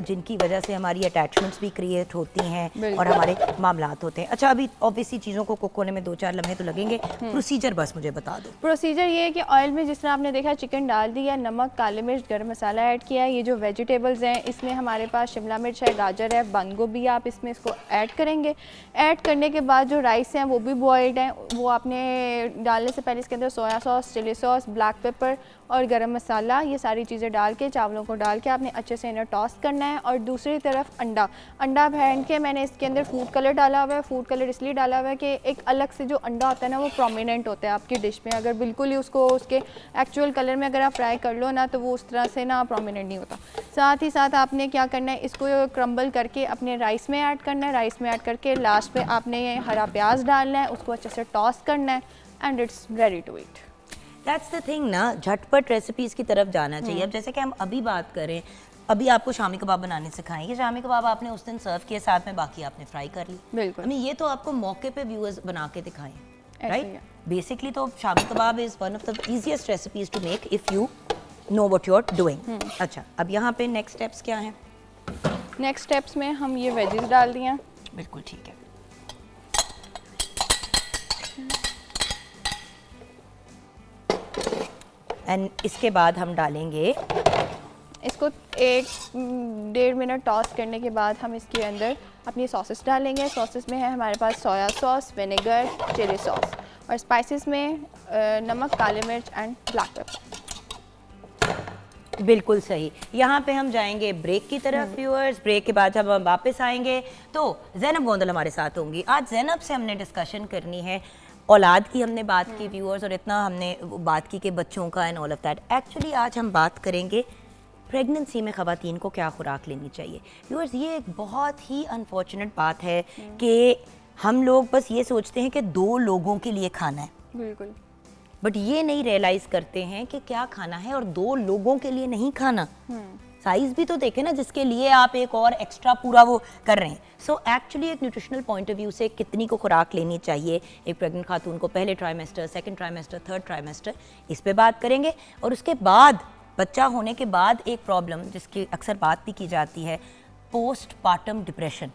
जिनकी वजह से हमारी अटैचमेंट्स भी क्रिएट होती हैं और हमारे मामलात होते हैं। अच्छा अभी ऑब्वियसली चीज़ों को कुक होने में 2-4 लम्हे तो लगेंगे। प्रोसीजर बस मुझे बता दो। प्रोसीजर ये है कि ऑयल में जिस तरह आपने देखा चिकन डाल दिया, नमक, काले मिर्च, गरम मसाला ऐड किया है। ये जो वेजिटेबल्स हैं इसमें हमारे पास शिमला मिर्च है, गाजर है, बंद गोभी, आप इसमें इसको ऐड करेंगे। ऐड करने के बाद जो राइस हैं वो भी बॉयल्ड हैं, वो आपने डालने से पहले इसके अंदर soya sauce, chilli sauce, black pepper और गरम मसाला, ये सारी चीज़ें डाल के चावलों को डाल के आपने अच्छे से इन्हें टॉस करना है। और दूसरी तरफ अंडा फेंट के मैंने इसके अंदर फूड कलर डाला हुआ है। फूड कलर इसलिए डाला हुआ है कि एक अलग से जो अंडा होता है ना, वो प्रोमिनेंट होता है आपकी डिश में। अगर बिल्कुल ही उसको उसके एक्चुअल कलर में अगर आप फ्राई कर लो ना, तो वो उस तरह से ना प्रोमिनेंट नहीं होता। साथ ही साथ आपने क्या करना है, इसको क्रम्बल करके अपने राइस में ऐड करना है। राइस में ऐड करके लास्ट पे आपने हरा प्याज डालना है, उसको अच्छे से टॉस करना है and it's ready to eat. That's the thing ना, झटपट रेसिपीज़ की तरफ जाना चाहिए। अब जैसे कि हम अभी बात करें, अभी आपको शामी कबाब बनाने सिखाएंगे। शामी कबाब आपने उस दिन सर्व किए, साथ में बाकी आपने फ्राई कर ली। बिल्कुल। ये तो आपको मौके पे व्यूअर्स बना के दिखाएं, राइट? बेसिकली तो shami kebab is one of the easiest recipes to make if you know what you are doing. अच्छा अब यहाँ पे नेक्स्ट स्टेप्स क्या हैं? नेक्स्ट स्टेप्स में हम ये वेजेस डाल दिए। बिल्कुल ठीक है। एंड इसके बाद हम डालेंगे, इसको 1-1.5 मिनट टॉस करने के बाद हम इसके अंदर अपनी सॉसेस डालेंगे। सॉसेस में है हमारे पास soya sauce, vinegar, chilli sauce और स्पाइसेस में नमक, काले मिर्च एंड ब्लैक पेपर। बिल्कुल सही। यहाँ पे हम जाएंगे ब्रेक की तरफ व्यूअर्स। ब्रेक के बाद जब हम वापस आएंगे तो ज़ैनब गोंदल हमारे साथ होंगी। आज ज़ैनब से हमने डिस्कशन करनी है, औलाद की हमने बात की व्यूअर्स, और इतना हमने बात की कि बच्चों का and all of that. Actually आज हम बात करेंगे प्रेगनेंसी में ख़वातीन को क्या खुराक लेनी चाहिए। व्यूअर्स ये एक बहुत ही अनफॉर्चुनेट बात है कि हम लोग बस ये सोचते हैं कि 2 लोगों के लिए खाना है, बिल्कुल, बट ये नहीं रियलाइज़ करते हैं कि क्या खाना है और 2 लोगों के लिए नहीं खाना। साइज भी तो देखें ना, जिसके लिए आप एक और एक्स्ट्रा पूरा वो कर रहे हैं। सो एक्चुअली एक न्यूट्रिशनल पॉइंट ऑफ व्यू से कितनी को खुराक लेनी चाहिए एक प्रेग्नेंट खातून को, पहले trimester, second trimester, third trimester, इस पे बात करेंगे। और उसके बाद बच्चा होने के बाद एक प्रॉब्लम जिसकी अक्सर बात भी की जाती है, पोस्ट पार्टम डिप्रेशन।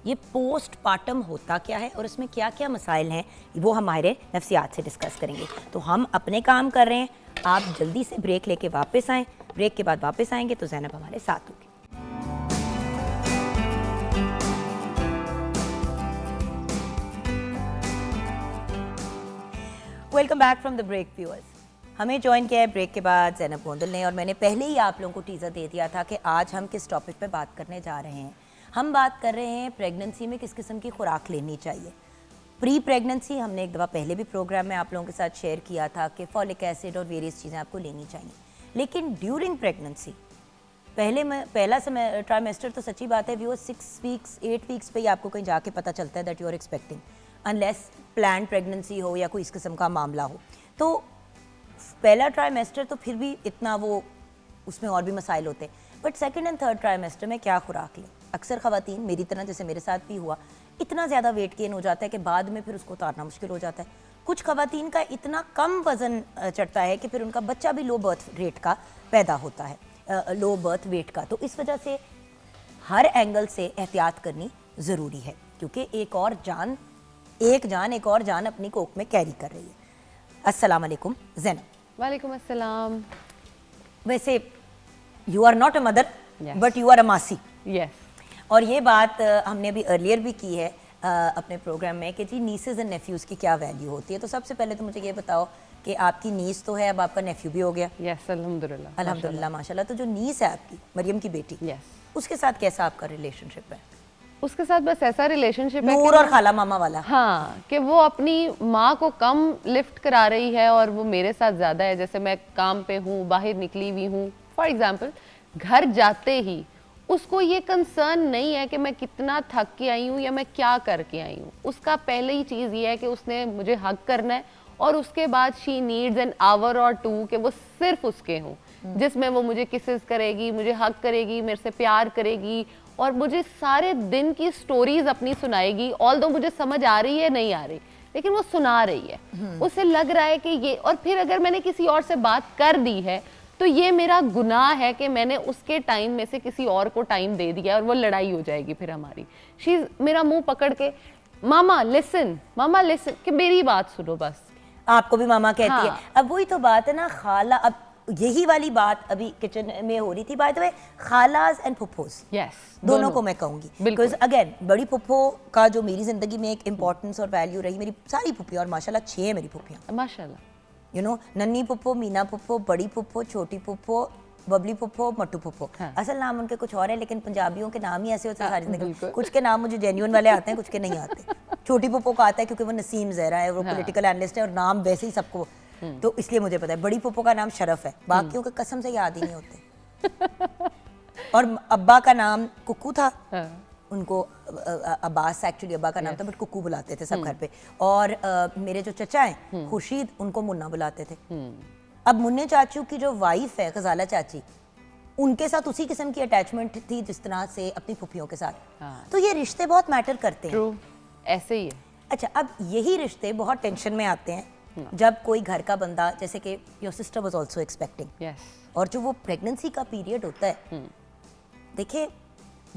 ये पोस्टपार्टम होता क्या है और इसमें क्या क्या मसाइल हैं, वो हमारे नफ्सियात से डिस्कस करेंगे। तो हम अपने काम कर रहे हैं, आप जल्दी से ब्रेक लेके वापस आएँ। ब्रेक के बाद वापस आएंगे तो ज़ैनब हमारे साथ होगी। Welcome back from the break viewers. हमें ज्वाइन किया है ब्रेक के बाद ज़ैनब गोंदल ने, और मैंने पहले ही आप लोगों को टीज़र दे दिया था कि आज हम किस टॉपिक पे बात करने जा रहे हैं। हम बात कर रहे हैं प्रेगनेंसी में किस किस्म की खुराक लेनी चाहिए। प्री प्रेगनेंसी हमने एक दफ़ा पहले भी प्रोग्राम में आप लोगों के साथ शेयर किया था कि फॉलिक एसिड और वेरियस चीज़ें आपको लेनी चाहिए, लेकिन ड्यूरिंग प्रेगनेंसी पहला समय ट्राइमेस्टर तो सच्ची बात है व्यूअर 6 वीक्स 8 वीक्स पे ही आपको कहीं जाके पता चलता है that you are expecting, unless plan pregnancy हो या कोई इस किस्म का मामला हो। तो पहला ट्राइमेस्टर तो फिर भी इतना वो उसमें और भी मसाइल होते हैं, but second and third trimester में क्या खुराक लें। अक्सर ख़वातीन मेरी तरह, जैसे मेरे साथ भी हुआ, इतना ज़्यादा वेट गेन हो जाता है कि बाद में फिर उसको उतारना मुश्किल हो जाता है। कुछ ख़वातीन का इतना कम वज़न चढ़ता है कि फिर उनका बच्चा भी लो बर्थ रेट का पैदा होता है, लो बर्थ वेट का। तो इस वजह से हर एंगल से एहतियात करनी ज़रूरी है, क्योंकि एक जान एक और जान अपनी कोख में कैरी कर रही है। अस्सलाम वालेकुम ज़ैनब। वालेकुम अस्सलाम। वैसे you are not a mother but you are a masi. Yes. और ये बात हमने अभी अर्लियर भी की है अपने प्रोग्राम में कि जी नीसेस एंड नेफ्यूज़ की क्या वैल्यू होती है। तो सबसे पहले तो मुझे ये बताओ कि आपकी नीस तो है, अब आपका नेफ्यू भी हो गया। यस, अल्हम्दुलिल्लाह अल्हम्दुलिल्लाह माशाल्लाह। तो जो नीस है आपकी, मरियम की बेटी, उसके साथ कैसा आपका रिलेशनशिप है? उसके साथ बस ऐसा रिलेशनशिप है नूर और खाला मामा वाला। हाँ, कि वो अपनी माँ को कम लिफ्ट करा रही है और वो मेरे साथ ज़्यादा है। जैसे मैं काम पे हूँ, बाहर निकली हुई हूँ, फॉर एग्जाम्पल घर जाते ही उसको ये कंसर्न नहीं है कि मैं कितना थक के आई हूँ या मैं क्या करके आई हूँ। उसका पहले ही चीज़ ये है कि उसने मुझे हग करना है, और उसके बाद शी नीड्स एन आवर और 2 कि वो सिर्फ उसके हों, जिसमें वो मुझे किसेस करेगी, मुझे हग करेगी, मेरे से प्यार करेगी और मुझे सारे दिन की स्टोरीज अपनी सुनाएगी। ऑल्दो मुझे समझ आ रही है नहीं आ रही, लेकिन वो सुना रही है। उसे लग रहा है कि ये, और फिर अगर मैंने किसी और से बात कर दी है तो ये मेरा गुनाह है कि मैंने उसके टाइम में से किसी और को टाइम दे दिया, और वो लड़ाई हो जाएगी फिर हमारी। शी मेरा मुंह पकड़ के मामा लिसन कि मेरी बात सुनो बस। आपको भी मामा कहती हाँ। है। अब वही तो बात है ना खाला, अब यही वाली बात अभी किचन में हो रही थी। बाय द वे खालाज एंड फुफ्फोस, यस, दोनों को मैं कहूँगी, बिकॉज अगेन बड़ी फुफ्फो का जो मेरी ज़िंदगी में एक इम्पोर्टेंस और वैल्यू रही, मेरी सारी फुफ्फियाँ, और माशाल्लाह 6 है मेरी फुफ्फियाँ माशाल्लाह, यू नो, नन्नी फुफ्फो, मीना फुफ्फो, बड़ी फुफ्फो, छोटी फुफ्फो, बबली फुफ्फो, मट्टू फुफ्फो। हाँ। असल नाम उनके कुछ और है, लेकिन पंजाबियों के नाम ही ऐसे होते हैं सारी जिंदगी। कुछ के नाम मुझे जेन्युइन वाले आते हैं, कुछ के नहीं आते। छोटी फुफ्फो का आता है क्योंकि वो नसीम ज़हरा है, वो पॉलिटिकल एनालिस्ट है और नाम वैसे ही सबको, तो इसलिए मुझे पता है। बड़ी फुफ्फो का नाम शरफ है, बाकियों के कसम से याद ही नहीं होते। और अब्बा का नाम कुक्कू था, उनको अब्बास एक्चुअली अब्बा का नाम था, बट कुक्कू बुलाते थे सब घर पे। और मेरे जो चचा हैं खुर्शीद, उनको मुन्ना बुलाते थे। अब मुन्ने चाचू की जो वाइफ है गजाला चाची, उनके साथ उसी किस्म की अटैचमेंट थी जिस तरह से अपनी फुफ्फियों के साथ। तो ये रिश्ते बहुत मैटर करते हैं। ट्रू, ऐसे ही है। अच्छा, अब यही रिश्ते बहुत टेंशन में आते हैं जब कोई घर का बंदा, जैसे कि your sister was also expecting, और जो वो प्रेगनेंसी का पीरियड होता है, देखिए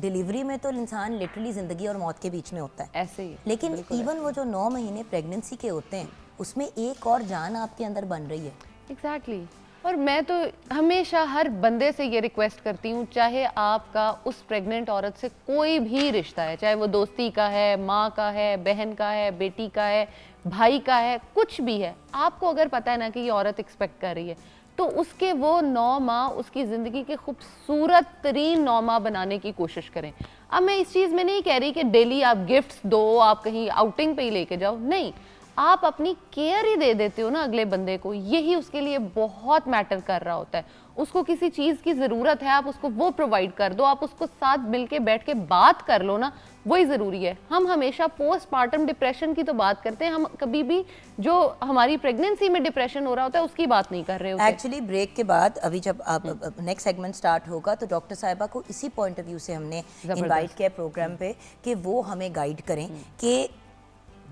डिलीवरी में तो इंसान लिटरली जिंदगी और मौत के बीच में होता है, ऐसे ही। लेकिन इवन वो जो 9 महीने प्रेगनेंसी के होते हैं, उसमें एक और जान आपके अंदर बन रही है। एग्जैक्टली। और मैं तो हमेशा हर बंदे से ये रिक्वेस्ट करती हूँ, चाहे आपका उस प्रेग्नेंट औरत से कोई भी रिश्ता है, चाहे वो दोस्ती का है, माँ का है, बहन का है, बेटी का है, भाई का है, कुछ भी है, आपको अगर पता है ना कि ये औरत एक्सपेक्ट कर रही है, तो उसके वो 9 माह उसकी ज़िंदगी के खूबसूरत तरीन 9 माह बनाने की कोशिश करें। अब मैं इस चीज़ में नहीं कह रही कि डेली आप गिफ्ट्स दो, आप कहीं आउटिंग पे ही लेके जाओ, नहीं, आप अपनी केयर ही दे देते हो ना अगले बंदे को, यही उसके लिए बहुत मैटर कर रहा होता है। उसको किसी चीज़ की ज़रूरत है, आप उसको वो प्रोवाइड कर दो, आप उसको साथ मिल के बैठ के बात कर लो ना, वही ज़रूरी है। हम हमेशा पोस्टमार्टम डिप्रेशन की तो बात करते हैं, हम कभी भी जो हमारी प्रेगनेंसी में डिप्रेशन हो रहा होता है उसकी बात नहीं कर रहे होते। एक्चुअली ब्रेक के बाद अभी जब आप नेक्स्ट सेगमेंट स्टार्ट होगा तो डॉक्टर साहिबा को इसी पॉइंट ऑफ व्यू से हमने इनवाइट किया प्रोग्राम पे कि वो हमें गाइड करें कि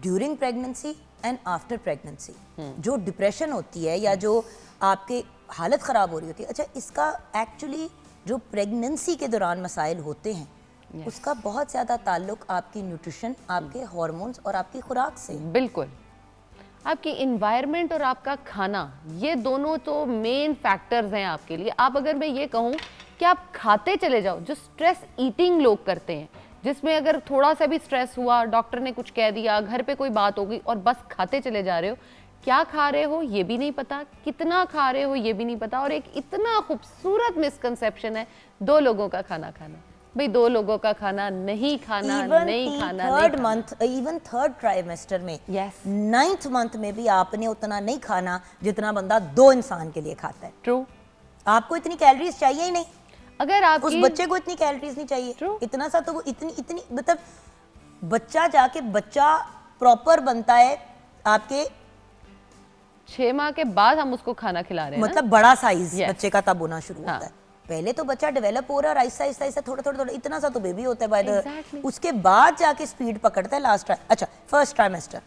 during pregnancy and after pregnancy जो डिप्रेशन होती है या जो आपके हालत ख़राब हो रही होती है, अच्छा इसका एक्चुअली जो प्रेगनेंसी के दौरान मसाइल होते हैं उसका बहुत ज़्यादा ताल्लुक आपकी न्यूट्रिशन, आपके हार्मोन्स और आपकी खुराक से। बिल्कुल, आपकी इन्वायरमेंट और आपका खाना, ये दोनों तो मेन फैक्टर्स हैं आपके लिए। आप अगर मैं ये कहूँ कि आप खाते चले जाओ, जो स्ट्रेस ईटिंग लोग करते हैं, जिसमें अगर थोड़ा सा भी स्ट्रेस हुआ, डॉक्टर ने कुछ कह दिया, घर पे कोई बात हो गई और बस खाते चले जा रहे हो, क्या खा रहे हो ये भी नहीं पता, कितना खा रहे हो ये भी नहीं पता। और एक इतना खूबसूरत मिसकंसेप्शन है दो लोगों का खाना खाना। भाई दो लोगों का खाना नहीं खाना, नहीं खाना, third month, even third trimester में, Yes. 9th मंथ में भी आपने उतना नहीं खाना जितना बंदा 2 इंसान के लिए खाता है। ट्रू। आपको इतनी कैलोरीज चाहिए ही नहीं, अगर आप उस बच्चे को इतनी कैलोरीज नहीं चाहिए। True. इतना सा तो वो इतनी इतनी मतलब बच्चा जाके बच्चा प्रॉपर बनता है आपके 6 माह के बाद हम उसको खाना खिला रहे हैं मतलब बड़ा साइज Yes. बच्चे का तब होना शुरू हाँ. होता है। पहले तो बच्चा डेवलप हो रहा है, आहिस्ता आहिस्ता आहिस्ता थोड़ा थोड़ा थोड़ा, इतना सा तो बेबी होता है बाय द, Exactly. उसके बाद जाके स्पीड पकड़ता है लास्ट अच्छा फर्स्ट ट्राइमेस्टर।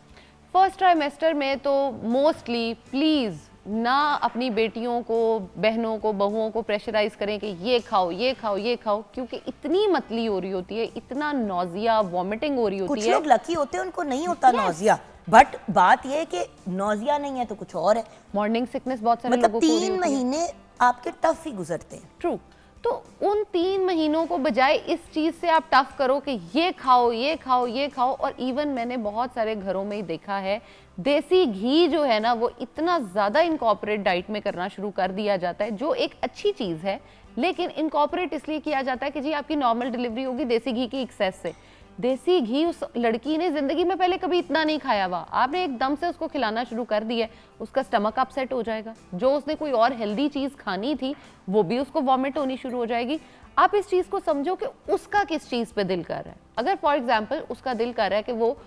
फर्स्ट ट्राइमेस्टर में तो मोस्टली प्लीज ना अपनी बेटियों को, बहनों को, बहुओं को प्रेशराइज करें कि ये खाओ ये खाओ ये खाओ, क्योंकि इतनी मतली हो रही होती है, इतना नौजिया वॉमिटिंग हो रही होती कुछ है। लोग लकी होते हैं, उनको नहीं होता नौजिया, बट बात ये है कि नौजिया नहीं है तो कुछ और है। मॉर्निंग सिकनेस बहुत सारे मतलब लोगों को हो रही 3 होती है। महीने आपके टफ ही गुजरते हैं। ट्रू। तो उन 3 महीनों को बजाय इस चीज से आप टफ करो कि ये खाओ ये खाओ ये खाओ। और इवन मैंने बहुत सारे घरों में ही देखा है, देसी घी जो है ना वो इतना ज्यादा इनकॉर्पोरेट डाइट में करना शुरू कर दिया जाता है, जो एक अच्छी चीज है, लेकिन इनकॉर्पोरेट इसलिए किया जाता है कि जी आपकी नॉर्मल डिलीवरी होगी देसी घी की एक्सेस से। देसी घी उस लड़की ने जिंदगी में पहले कभी इतना नहीं खाया हुआ, आपने एकदम से उसको खिलाना शुरू कर दिया, उसका स्टमक अपसेट हो जाएगा। जो उसने कोई और हेल्दी चीज खानी थी वो भी उसको वॉमिट होनी शुरू हो जाएगी। आप इस चीज को समझो कि उसका किस चीज पे दिल कर रहा है। अगर फॉर एग्जाम्पल उसका दिल कर रहा है कि वो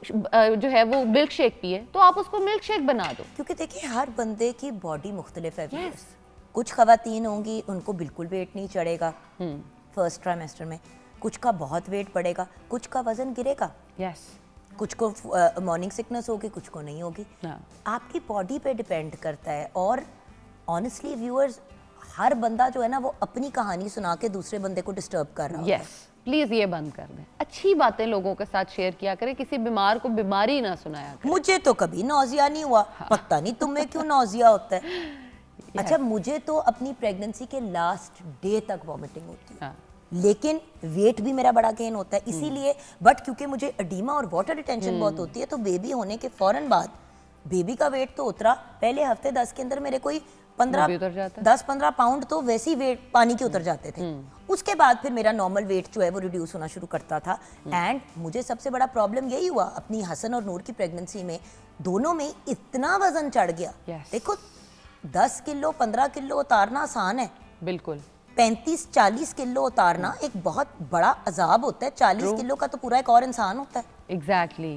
जो है वो मिल्क शेक पिए, तो आप उसको मिल्क शेक बना दो। क्योंकि देखिए हर बंदे की बॉडी मुख्तलिफ है। Yes. कुछ खवातीन होंगी उनको बिल्कुल वेट नहीं चढ़ेगा फर्स्ट ट्राइमेस्टर में, कुछ का बहुत वेट बढ़ेगा, कुछ का वजन गिरेगा, यस। कुछ को मॉर्निंग सिकनेस होगी, कुछ को नहीं होगी। हाँ। आपकी बॉडी पे डिपेंड करता है। और ऑनेस्टली व्यूअर्स, हर बंदा जो है ना वो अपनी कहानी सुना के दूसरे बंदे को डिस्टर्ब कर रहा है। यस, प्लीज ये बंद कर दें। अच्छी बातें लोगों के साथ शेयर किया करें, किसी बीमार को बीमारी ना सुनाया करें। मुझे तो कभी नौजिया नहीं हुआ, पता नहीं तुम्हें क्यों नौजिया होता है। अच्छा, मुझे तो अपनी प्रेगनेंसी के लास्ट डे तक वॉमिटिंग होती है। हाँ। लेकिन वेट भी मेरा बड़ा गेन होता है इसीलिए, बट क्योंकि मुझे एडीमा और वाटर रिटेंशन बहुत होती है, तो बेबी होने के फौरन बाद बेबी का वेट तो उतरा। पहले हफ्ते 10 के अंदर मेरे कोई 10-15 पाउंड तो वैसे ही वेट पानी के उतर जाते थे। उसके बाद फिर मेरा नॉर्मल वेट जो है वो रिड्यूस होना शुरू करता था। एंड मुझे सबसे बड़ा प्रॉब्लम यही हुआ अपनी हसन और नूर की प्रेगनेंसी में, दोनों में इतना वजन चढ़ गया। Yes. देखो 10 किलो 15 किलो उतारना आसान है, बिल्कुल 35-40 किलो उतारना एक बहुत बड़ा अजाब होता है। 40 किलो का तो पूरा एक और इंसान होता है। एग्जैक्टली।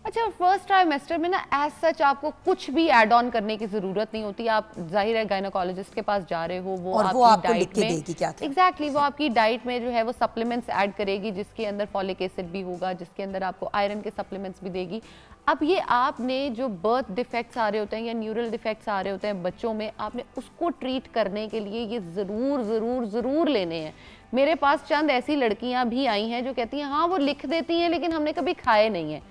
अच्छा, फर्स्ट ट्राइमेस्टर में ना एज सच आपको कुछ भी ऐड ऑन करने की जरूरत नहीं होती। आप जाहिर है गायनोकोलॉजिस्ट के पास जा रहे हो, वो और आपकी वो आपको डाइट लिख के में देगी क्या-क्या। एग्जैक्टली वो आपकी डाइट में जो है वो सप्लीमेंट्स ऐड करेगी, जिसके अंदर फॉलिक एसिड भी होगा, जिसके अंदर आपको आयरन के सप्लीमेंट्स भी देगी। अब ये आपने जो बर्थ डिफेक्ट्स आ रहे होते हैं या न्यूरल डिफेक्ट्स आ रहे होते हैं बच्चों में, आपने उसको ट्रीट करने के लिए ये ज़रूर ज़रूर ज़रूर लेने हैं। मेरे पास चंद ऐसी लड़कियां भी आई हैं जो कहती हैं हाँ वो लिख देती हैं लेकिन हमने कभी खाए नहीं है।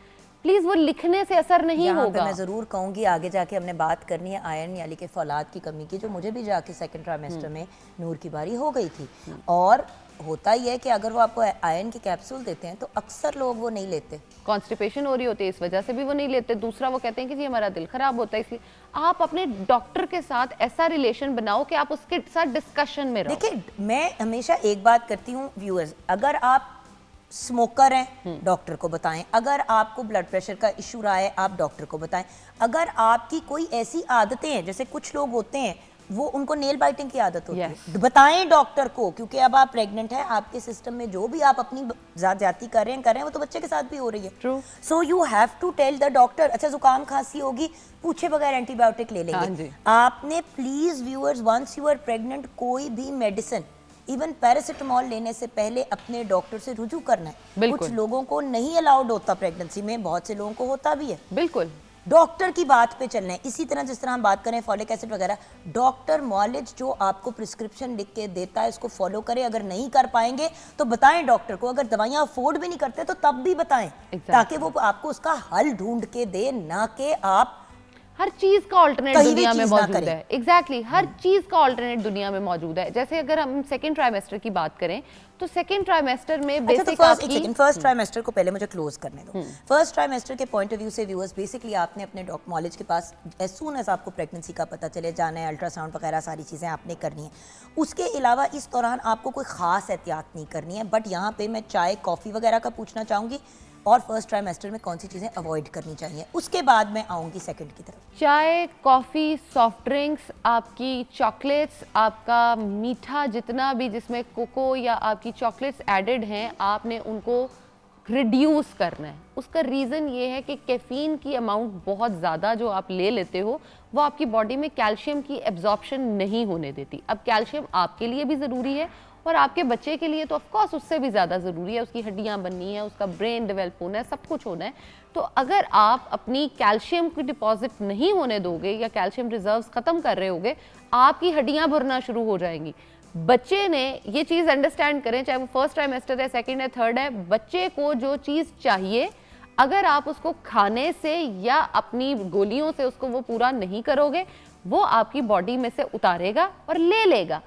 प्लीज़ वो लिखने से असर नहीं यहाँ पे होगा। मैं ज़रूर कहूँगी आगे जाके हमने बात करनी है आयरन यानी कि फौलाद की कमी की, जो मुझे भी जाके सेकंड ट्राइमेस्टर में नूर की बारी हो गई थी। और होता ही है कि अगर वो आपको आयरन के कैप्सूल देते हैं तो अक्सर लोग वो नहीं लेते। कॉन्स्टिपेशन हो रही होती है, इस वजह से भी वो नहीं लेते। दूसरा वो कहते हैं कि जी हमारा दिल खराब होता है, इसलिए आप अपने डॉक्टर के साथ ऐसा रिलेशन बनाओ कि आप उसके साथ डिस्कशन में रहो। देखिए, मैं हमेशा एक बात करती हूँ व्यूअर्स, अगर आप स्मोकर हैं डॉक्टर को बताएं, अगर आपको ब्लड प्रेशर का इशू रहा है आप डॉक्टर को बताएं, अगर आपकी कोई ऐसी आदतें हैं, जैसे कुछ लोग होते हैं वो उनको नेल बाइटिंग की आदत होती है, बताएं डॉक्टर को, क्योंकि अब आप प्रेग्नेंट हैं, आपके सिस्टम में जो भी आप अपनी ज्यादती कर रहे हैं वो तो बच्चे के साथ भी हो रही है। True. So you have to tell the doctor. अच्छा, जुकाम खांसी होगी, पूछे बगैर एंटीबायोटिक ले हाँ लेंगे। जी। आपने please viewers, once you are pregnant, कोई भी मेडिसिन इवन पैरासिटामोल लेने से पहले अपने डॉक्टर से रुजू करना है। बिल्कुल। कुछ लोगों को नहीं अलाउड होता प्रेगनेंसी में, बहुत से लोगों को होता भी है। बिल्कुल। डॉक्टर की बात पे चलना है। इसी तरह जिस तरह हम बात करें फॉलिक एसिड वगैरह, डॉक्टर मॉलेज जो आपको प्रिस्क्रिप्शन लिख के देता है उसको फॉलो करें। अगर नहीं कर पाएंगे तो बताएं डॉक्टर को, अगर दवाइयां अफोर्ड भी नहीं करते तो तब भी बताएं, ताकि वो आपको उसका हल ढूंढ के दे, ना कि आप हर चीज का ऑल्टरनेट कहीं भी दुनिया में चीज ना मौजूद करें। है। एग्जैक्टली हर चीज का ऑल्टरनेट दुनिया में मौजूद है। जैसे अगर हम सेकेंड ट्राइमेस्टर की बात करें तो सेकेंड ट्राइमेस्टर में अच्छा, बेसिक तो आपकी फर्स्ट ट्राइमेस्टर को पहले मुझे क्लोज करने दो। फर्स्ट ट्राइमेस्टर के पॉइंट ऑफ व्यू से व्यूअर्स, बेसिकली आपने अपने नॉलेज के पास एज सून एज आपको प्रेगनेंसी का पता चले जाना है, अल्ट्रासाउंड वगैरह सारी चीज़ें आपने करनी है। उसके अलावा इस दौरान आपको कोई ख़ास एहतियात नहीं करनी है। बट यहाँ पे मैं चाय कॉफ़ी वगैरह का पूछना चाहूँगी, और फर्स्ट ट्राइमेस्टर में कौन सी चीज़ें अवॉइड करनी चाहिए, उसके बाद मैं आऊँगी सेकंड की तरफ। चाय, कॉफ़ी, सॉफ्ट ड्रिंक्स, आपकी चॉकलेट्स, आपका मीठा जितना भी जिसमें कोको या आपकी चॉकलेट्स एडेड हैं, आपने उनको रिड्यूस करना है। उसका रीज़न ये है कि कैफ़ीन की अमाउंट बहुत ज़्यादा जो आप ले लेते हो वो आपकी बॉडी में कैल्शियम की एब्जॉर्प्शन नहीं होने देती। अब कैल्शियम आपके लिए भी ज़रूरी है और आपके बच्चे के लिए तो ऑफ कोर्स उससे भी ज़्यादा ज़रूरी है। उसकी हड्डियाँ बननी है, उसका ब्रेन डेवलप होना है, सब कुछ होना है। तो अगर आप अपनी कैल्शियम की डिपॉजिट नहीं होने दोगे या कैल्शियम रिजर्व्स ख़त्म कर रहे होगे, आपकी हड्डियाँ भरना शुरू हो जाएंगी। बच्चे ने ये चीज़ अंडरस्टैंड करें, चाहे वो फर्स्ट ट्राइमेस्टर है, सेकेंड है, थर्ड है, बच्चे को जो चीज़ चाहिए अगर आप उसको खाने से या अपनी गोलियों से उसको वो पूरा नहीं करोगे, वो आपकी बॉडी में से उतारेगा और ले लेगा।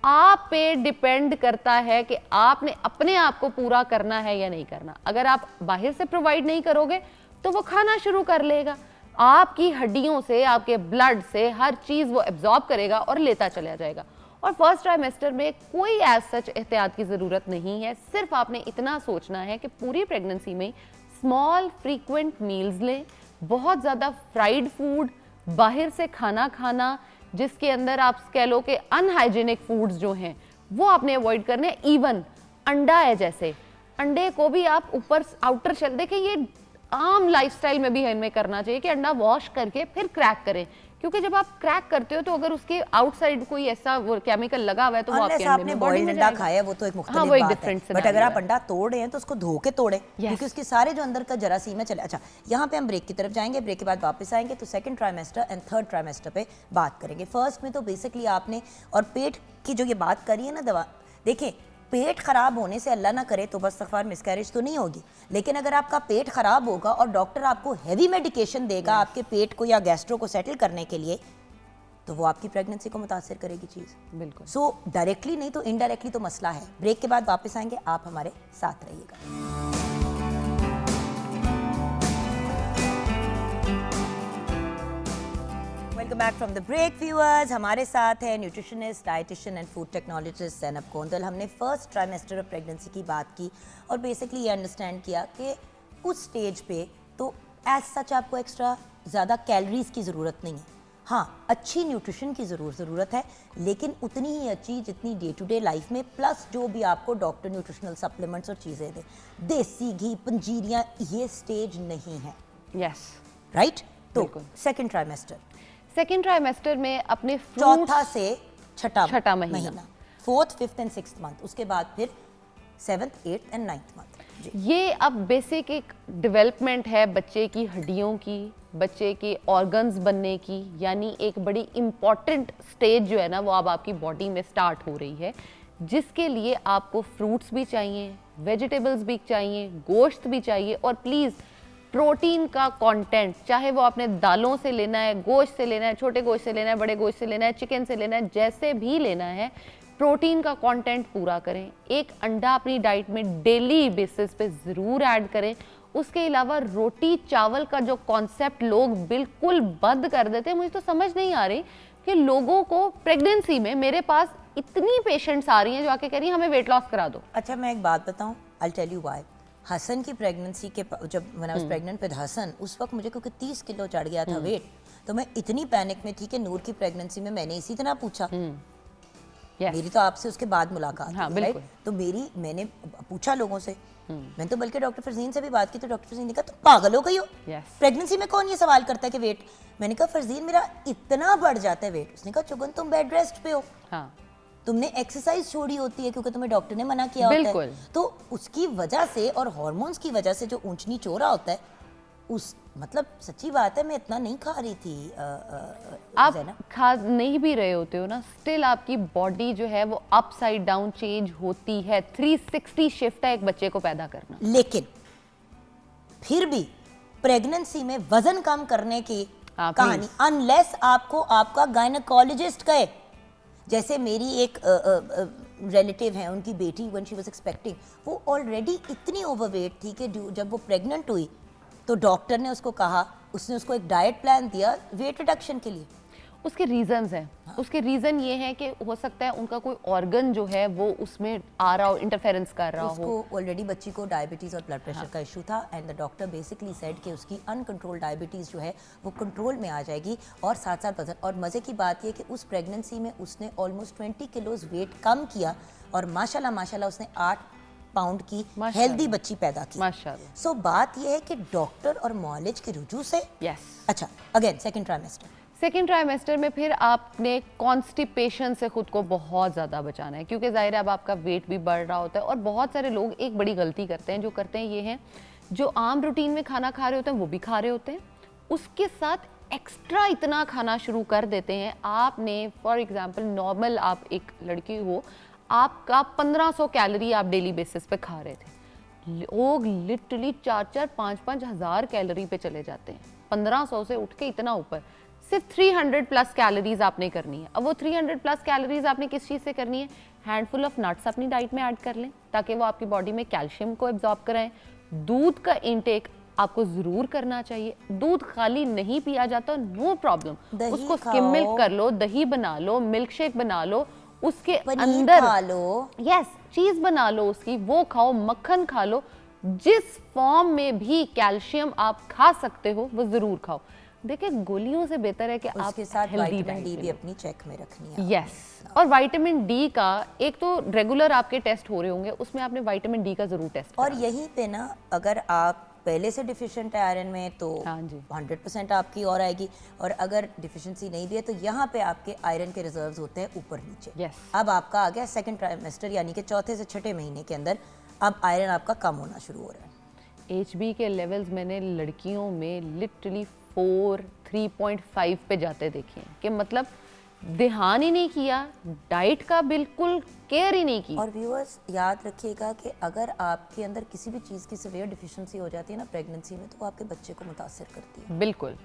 आप पे डिपेंड करता है कि आपने अपने आप को पूरा करना है या नहीं करना। अगर आप बाहर से प्रोवाइड नहीं करोगे तो वो खाना शुरू कर लेगा, आपकी हड्डियों से, आपके ब्लड से हर चीज़ वो एब्जॉर्ब करेगा और लेता चला जाएगा। और फर्स्ट ट्राइमेस्टर में कोई एज सच एहतियात की ज़रूरत नहीं है। सिर्फ आपने इतना सोचना है कि पूरी प्रेगनेंसी में स्मॉल फ्रीक्वेंट मील्स लें, बहुत ज़्यादा फ्राइड फूड, बाहर से खाना खाना जिसके अंदर आप कह लो कि अनहाइजीनिक फूड्स जो हैं वो आपने अवॉइड करने। इवन अंडा है, जैसे अंडे को भी आप ऊपर आउटर शेल, देखिए ये आम लाइफस्टाइल में भी हमें करना चाहिए कि अंडा वॉश करके फिर क्रैक करें, क्योंकि जब आप क्रैक करते हो तो अगर उसके आउटसाइड कोई ऐसा वो केमिकल लगा हुआ है तो वो आपके अंडे में बॉडी में अंडा खाया वो तो एक मुख्तलिफ हाँ, वो एक बात है। different बट अगर scenario आप अंडा तोड़ रहे हैं तो उसको धो के तोड़े, क्योंकि उसके सारे जो अंदर का जरासीम है चले। अच्छा, यहाँ पे हम ब्रेक की तरफ जाएंगे, ब्रेक के बाद वापस आएंगे तो second trimester and third trimester पे बात करेंगे। फर्स्ट में तो बेसिकली आपने, और पेट की जो ये बात करी है ना दवा, देखें पेट खराब होने से अल्लाह ना करे तो बस इस्तग़फ़ार मिसकैरेज तो नहीं होगी, लेकिन अगर आपका पेट खराब होगा और डॉक्टर आपको हैवी मेडिकेशन देगा आपके पेट को या गैस्ट्रो को सेटल करने के लिए, तो वो आपकी प्रेगनेंसी को मुतासिर करेगी चीज़। बिल्कुल। सो डायरेक्टली नहीं तो इनडायरेक्टली तो मसला है। ब्रेक के बाद वापस आएंगे, आप हमारे साथ रहिएगा। Welcome back from the break viewers. हमारे साथ है nutritionist, dietitian and food technologist Zainab Kondal. हमने फर्स्ट ट्राइमेस्टर ऑफ प्रेगनेंसी की बात की और बेसिकली ये अंडरस्टैंड किया कि उस स्टेज पे तो एज सच आपको एक्स्ट्रा ज़्यादा कैलोरीज की ज़रूरत नहीं है। हाँ, अच्छी न्यूट्रिशन की ज़रूरत है, लेकिन उतनी ही अच्छी जितनी डे टू डे लाइफ में, प्लस जो भी आपको डॉक्टर न्यूट्रिशनल सप्लीमेंट्स और चीज़ें दे। देसी घी, पंजीरियाँ, ये स्टेज नहीं है। Yes, right. तो बिल्कुल। सेकेंड ट्राइमेस्टर में अपने चौथा से छठा महीना, fourth, fifth and sixth month, उसके बाद फिर seventh, eighth and ninth month. ये अब बेसिक एक डेवलपमेंट है बच्चे की हड्डियों की, बच्चे के ऑर्गन्स बनने की, यानी एक बड़ी इम्पॉर्टेंट स्टेज जो है ना वो अब आपकी बॉडी में स्टार्ट हो रही है, जिसके लिए आपको फ्रूट्स भी चाहिए, वेजिटेबल्स भी चाहिए, गोश्त भी चाहिए, और प्लीज़ प्रोटीन का कंटेंट, चाहे वो आपने दालों से लेना है, गोश्त से लेना है, छोटे गोश्त से लेना है, बड़े गोश्त से लेना है, चिकन से लेना है, जैसे भी लेना है, प्रोटीन का कंटेंट पूरा करें। एक अंडा अपनी डाइट में डेली बेसिस पे ज़रूर ऐड करें। उसके अलावा रोटी चावल का जो कॉन्सेप्ट लोग बिल्कुल बंद कर देते हैं, मुझे तो समझ नहीं आ रही कि लोगों को प्रेगनेंसी में, मेरे पास इतनी पेशेंट्स आ रही हैं जो आके कह रही हैं हमें वेट लॉस करा दो। अच्छा, मैं एक बात बताऊं, I tell you why. Hasan की प्रेगनेंसी के जब मैंने उस प्रेग्नेंट विद हसन, उस वक्त मुझे क्योंकि 30 किलो चढ़ गया था वेट, तो मैं इतनी पैनिक में थी कि नूर की प्रेगनेंसी में मैंने इसी तरह पूछा। मेरी तो आपसे उसके बाद मुलाकात हाँ, हुई, राइट? तो मैंने पूछा लोगों से, मैंने तो बल्कि डॉक्टर फरजीन से भी बात की, तो डॉक्टर फरजीन ने कहा तुम पागल हो गई हो, प्रेगनेंसी में कौन ये सवाल करता है कि वेट। मैंने कहा फरजीन मेरा इतना बढ़ जाता है वेट। उसने कहा चुगन तुम बेड रेस्ट पे हो, तुमने एक्सरसाइज छोड़ी होती है क्योंकि तुम्हें डॉक्टर ने मना किया होता है, तो उसकी वजह से और हार्मोन्स की वजह से जो ऊंच नीच हो रहा होता है, मतलब सच्ची बात है, मैं इतना नहीं खा रही थी आप ज़ैनब। खा नहीं भी रहे होते हो ना, स्टिल आपकी बॉडी जो है वो अपसाइड डाउन चेंज होती है। 360 शिफ्ट है एक बच्चे को पैदा करना। लेकिन फिर भी प्रेगनेंसी में वजन कम करने की हाँ, कहानी, अनलेस आपको आपका गायनेकोलॉजिस्ट कहे। जैसे मेरी एक रिलेटिव है, उनकी बेटी व्हेन शी वाज एक्सपेक्टिंग, वो ऑलरेडी इतनी ओवरवेट थी कि जब वो प्रेग्नेंट हुई तो डॉक्टर ने उसको कहा, उसने उसको एक डाइट प्लान दिया वेट रिडक्शन के लिए। उसके रीजंस हैं। हाँ। उसके रीजन ये है कि हो सकता है उनका कोई ऑर्गन जो है वो उसमें आ रहा हो, इंटरफेरेंस कर रहा हो। उसको ऑलरेडी बच्ची को डायबिटीज़ और ब्लड प्रेशर का इशू था, and the doctor basically said कि उसकी अनकंट्रोल डायबिटीज़ जो है वो कंट्रोल में आ जाएगी, और साथ साथ वजन। और मज़े की बात ये कि उस प्रेगनेंसी में उसने ऑलमोस्ट 20 किलोज वेट कम किया, और माशाल्लाह माशाल्लाह उसने 8 पाउंड की हेल्दी बच्ची पैदा की माशाल्लाह। सो बात यह है कि डॉक्टर और मॉलेज के रुजू से। यस। अच्छा, अगेन सेकंड ट्राइमेस्टर में फिर आपने कॉन्स्टिपेशन से खुद को बहुत ज़्यादा बचाना है, क्योंकि जाहिर है अब आपका वेट भी बढ़ रहा होता है। और बहुत सारे लोग एक बड़ी गलती करते हैं, जो करते हैं ये है, जो आम रूटीन में खाना खा रहे होते हैं वो भी खा रहे होते हैं, उसके साथ एक्स्ट्रा इतना खाना शुरू कर देते हैं। आपने फॉर एग्जांपल नॉर्मल आप एक लड़की हो, आपका 1500 कैलोरी आप डेली बेसिस पे खा रहे थे, लोग लिटरली 4-4, 5-5 हज़ार कैलोरी पे चले जाते हैं। 1500 से उठ के इतना ऊपर, सिर्फ 300 प्लस कैलोरीज आपने करनी है। अब वो 300 प्लस कैलोरीज आपने किस चीज़ से करनी है? हैंडफुल ऑफ नट्स अपनी डाइट में ऐड कर लें, ताकि वो आपकी बॉडी में कैल्शियम को एब्जॉर्ब कराएं। दूध का इनटेक आपको ज़रूर करना चाहिए। दूध खाली नहीं पिया जाता, नो प्रॉब्लम, उसको स्किम मिल्क कर लो, दही बना लो, मिल्क शेक बना लो, उसके अंदर खा लो, यस चीज़ बना लो उसकी, वो खाओ, मक्खन खा लो। जिस फॉर्म में भी कैल्शियम आप खा सकते हो वो ज़रूर खाओ। देखिए, गोलियों से बेहतर है कि आप उसके साथ विटामिन डी भी अपनी चेक में रखनी है। यस, और विटामिन डी का एक तो रेगुलर आपके टेस्ट हो रहे होंगे, उसमें आपने विटामिन डी का जरूर टेस्ट और यहीं पे ना, अगर आप पहले से डिफिशिएंट है आयरन में तो हाँ जी, 100% आपकी और आएगी, और अगर डिफिशिएंसी नहीं भी है तो यहाँ पे आपके आयरन के रिजर्व्स होते हैं ऊपर नीचे। यस। अब आपका आ गया सेकंड ट्राइमेस्टर, यानी कि चौथे से छठे महीने के अंदर अब आयरन आपका कम होना शुरू हो रहा है। HB के लेवल्स मैंने लड़कियों में लिटरली 4, 3.5 पे जाते देखे हैं, कि मतलब ध्यान ही नहीं किया, डाइट का बिल्कुल केयर ही नहीं की। और व्यूअर्स याद रखिएगा कि अगर आपके अंदर किसी भी चीज़ की सीवियर डिफिशिएंसी हो जाती है ना प्रेगनेंसी में, तो वो आपके बच्चे को मुतासिर करती है। बिल्कुल।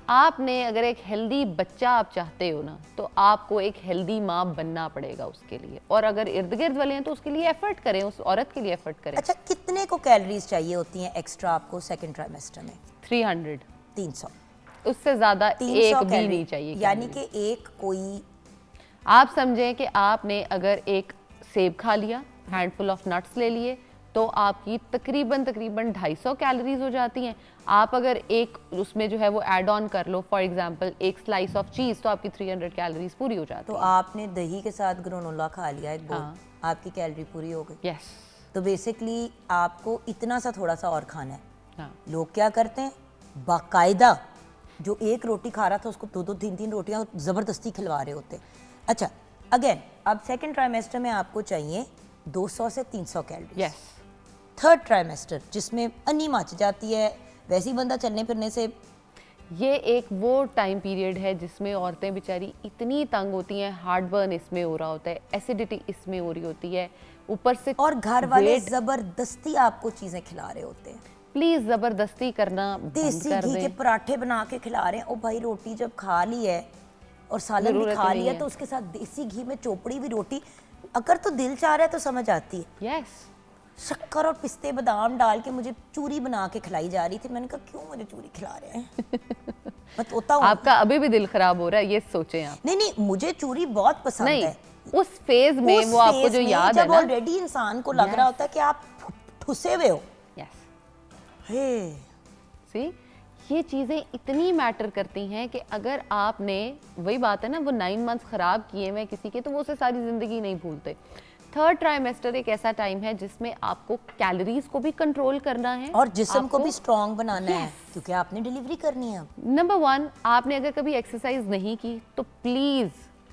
आपने अगर एक हेल्दी बच्चा आप चाहते हो ना, तो आपको एक हेल्दी माँ बनना पड़ेगा उसके लिए। और अगर इर्द गिर्द वाले हैं तो उसके लिए एफर्ट करें, उस औरत के लिए एफर्ट करें। अच्छा, कितने को कैलोरीज चाहिए होती हैं एक्स्ट्रा आपको सेकंड ट्राइमेस्टर में? 300। उससे ज़्यादा एक भी नहीं चाहिए। यानी कि एक कोई, आप समझें कि आपने अगर एक सेब खा लिया, हैंडफुल ऑफ नट्स ले लिए, तो आपकी तकरीबन 250 कैलोरीज हो जाती हैं। आप अगर एक उसमें जो है वो ऐड ऑन कर लो, फॉर एग्जांपल एक स्लाइस ऑफ चीज़, तो आपकी 300 कैलोरीज पूरी हो जाती है। तो आपने दही के साथ ग्रेनोला खा लिया एक बोल, आपकी कैलोरी पूरी हो गई। यस। तो बेसिकली आपको इतना सा थोड़ा सा और खाना है। हाँ। लोग क्या करते हैं, बाकायदा जो एक रोटी खा रहा था उसको 2-2, 3-3 रोटियां ज़बरदस्ती खिलवा रहे होते हैं। अच्छा, अगेन अब सेकंड ट्राइमेस्टर में आपको चाहिए 200 से 300 कैलोरी। यस। थर्ड ट्राइमेस्टर जिसमें अन्नी मच जाती है, वैसे ही बंदा चलने फिरने से, ये एक वो टाइम पीरियड है जिसमें औरतें बेचारी इतनी तंग होती हैं, हार्ट बर्न इसमें हो रहा होता है, एसिडिटी इसमें हो रही होती है, ऊपर से और घर वाले ज़बरदस्ती आपको चीज़ें खिला रहे होते हैं। प्लीज ज़बरदस्ती करना बंद देसी कर घी दें। के पराठे बना के खिला रहे हैं। ओ भाई, रोटी जब खा ली है और सालन भी खा लिया, तो उसके साथ देसी घी में चोपड़ी हुई रोटी, अगर तो दिल चाह रहा है तो समझ आती है। यस। शक्कर और पिस्ते बादाम डाल के मुझे चूरी बना के खिलाई जा रही थी। मैंने कहा क्यों मुझे चूरी खिला रहे हैं? मैं तोता हूं। आपका अभी भी दिल खराब हो रहा है, ये सोचें आप। नहीं, मुझे चूरी बहुत पसंद है। उस फेज में वो आपको जो याद है जब ना, ऑलरेडी इंसान को लग रहा होता है कि आप ठुसे हुए हो। सी, ये चीज़ें इतनी मैटर करती हैं कि अगर आपने, वही बात है ना, वो 9 मंथ्स ख़राब किए हुए किसी के, तो वो उसे सारी ज़िंदगी नहीं भूलते। थर्ड ट्राइमेस्टर एक ऐसा टाइम है जिसमें आपको कैलोरीज को भी कंट्रोल करना है और जिस्म को भी स्ट्रॉन्ग बनाना है, क्योंकि आपने डिलीवरी करनी है। नंबर 1, आपने अगर कभी एक्सरसाइज नहीं की तो प्लीज